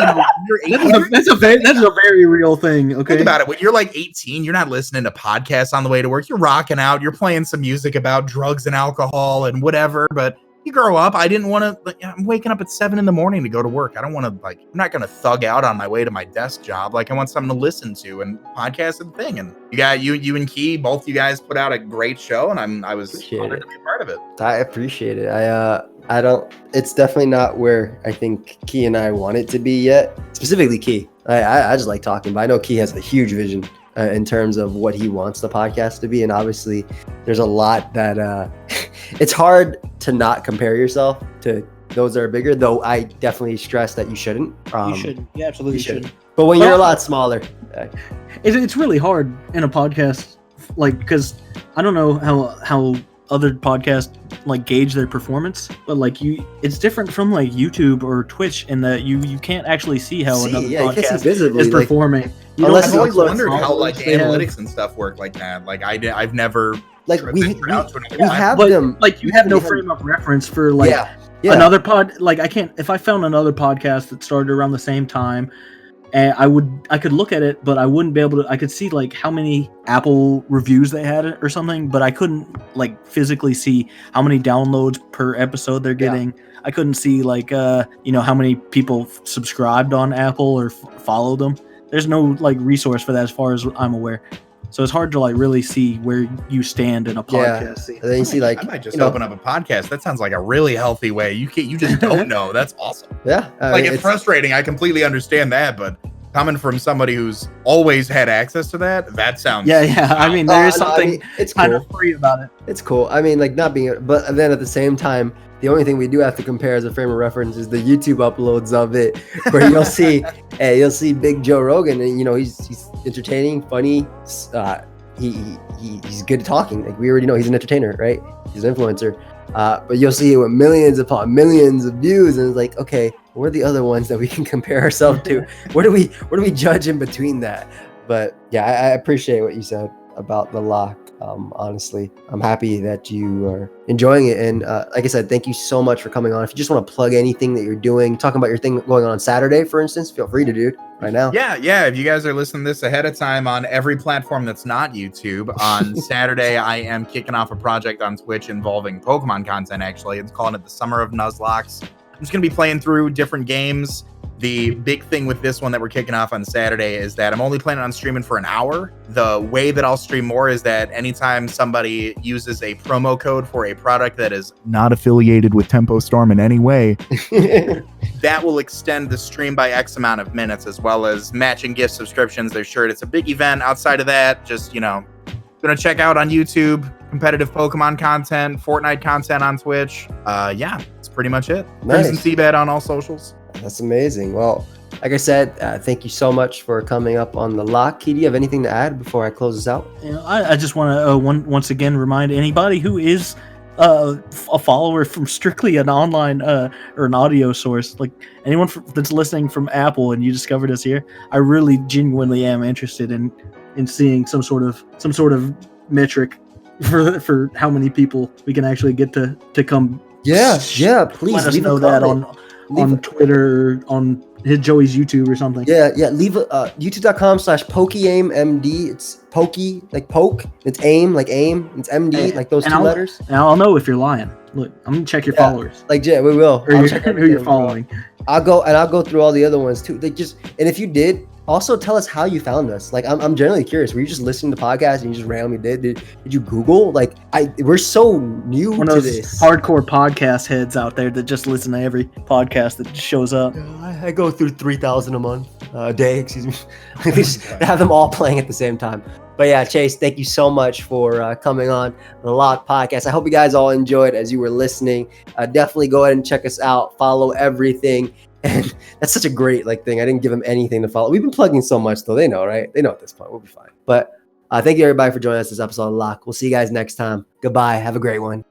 18, that's a very real thing. Okay, think about it. When you're like 18, you're not listening to podcasts on the way to work. You're rocking out. You're playing some music about drugs and alcohol and whatever. But you grow up. I didn't want to. I'm waking up at 7 a.m. to go to work. I don't want to I'm not going to thug out on my way to my desk job. Like I want something to listen to, and podcasts and thing. And you and Key, both you guys put out a great show, and I was honored to be a part of it. I appreciate it. I don't. It's definitely not where I think Key and I want it to be yet. Specifically, Key. I just like talking, but I know Key has a huge vision in terms of what he wants the podcast to be, and obviously, there's a lot that it's hard to not compare yourself to those that are bigger. Though I definitely stress that you shouldn't. You shouldn't. You absolutely shouldn't. But when you're a lot smaller, it's really hard in a podcast, like because I don't know how other podcasts like gauge their performance, but like it's different from like YouTube or Twitch in that you can't actually see how another podcast is performing. I've always wondered how like analytics and stuff work like that. Like I've never like we have them. Like you have no frame of reference for like another pod. Like I can't, if I found another podcast that started around the same time, and I could look at it, but I wouldn't be able to. I could see like how many Apple reviews they had or something, but I couldn't like physically see how many downloads per episode they're getting. I couldn't see like how many people subscribed on Apple or followed them. There's no like resource for that as far as I'm aware. So it's hard to like really see where you stand in a podcast. And then you see like I might just open up a podcast. That sounds like a really healthy way. You just don't know. That's awesome. Yeah. Like it's frustrating. I completely understand that, but coming from somebody who's always had access to that sounds Yeah. I mean, there is something it's kind cool. of free about it. It's cool. I mean, like not being, but then at the same time, the only thing we do have to compare as a frame of reference is the YouTube uploads of it, where you'll see Big Joe Rogan, and he's entertaining, funny. He's good at talking. Like we already know, he's an entertainer, right? He's an influencer. But you'll see it with millions upon millions of views, and it's like, okay, what are the other ones that we can compare ourselves to? Where do we judge in between that? But yeah, I appreciate what you said about the lock. Honestly, I'm happy that you are enjoying it, and like I said, thank you so much for coming on. If you just want to plug anything that you're doing, talking about your thing going on Saturday, for instance, feel free to do it right now. Yeah. If you guys are listening to this ahead of time on every platform that's not YouTube, on Saturday I am kicking off a project on Twitch involving Pokemon content. Actually, it's calling it the Summer of Nuzlocke. I'm just gonna be playing through different games. The big thing with this one that we're kicking off on Saturday is that I'm only planning on streaming for an hour. The way that I'll stream more is that anytime somebody uses a promo code for a product that is Not affiliated with Tempo Storm in any way. that will extend the stream by X amount of minutes, as well as matching gift subscriptions. They're sure it's a big event. Outside of that, just, gonna check out on YouTube, competitive Pokemon content, Fortnite content on Twitch. Yeah, that's pretty much it. Nice. CrimsonCBAD on all socials. That's amazing. Well, like I said, thank you so much for coming up on the lock. Key, do you have anything to add before I close this out? I just want to once again remind anybody who is a follower from strictly an online or an audio source, like anyone that's listening from Apple and you discovered us here, I really genuinely am interested in seeing some sort of metric for how many people we can actually get to come. Yeah, please let us leave know a that comment. on Twitter, on Joey's YouTube or something. Yeah. Leave youtube.com/pokeaimMD. It's pokey, like poke. It's aim, like aim. It's MD, like those two letters. And I'll know if you're lying. Look, I'm gonna check your followers. Like, yeah, we will. Or who you're following. I'll go through all the other ones too. Like and if you did, also tell us how you found us. Like, I'm generally curious. Were you just listening to podcasts and you just randomly did you Google? Like, we're so new One to of this. those hardcore podcast heads out there that just listen to every podcast that shows up. I go through 3,000 a month, a day, excuse me. They just have them all playing at the same time. But yeah, Chase, thank you so much for coming on the Lock Podcast. I hope you guys all enjoyed as you were listening. Definitely go ahead and check us out. Follow everything. And that's such a great thing. I didn't give them anything to follow. We've been plugging so much, though. They know, right? They know at this point. We'll be fine. But thank you, everybody, for joining us this episode of Lock. We'll see you guys next time. Goodbye. Have a great one.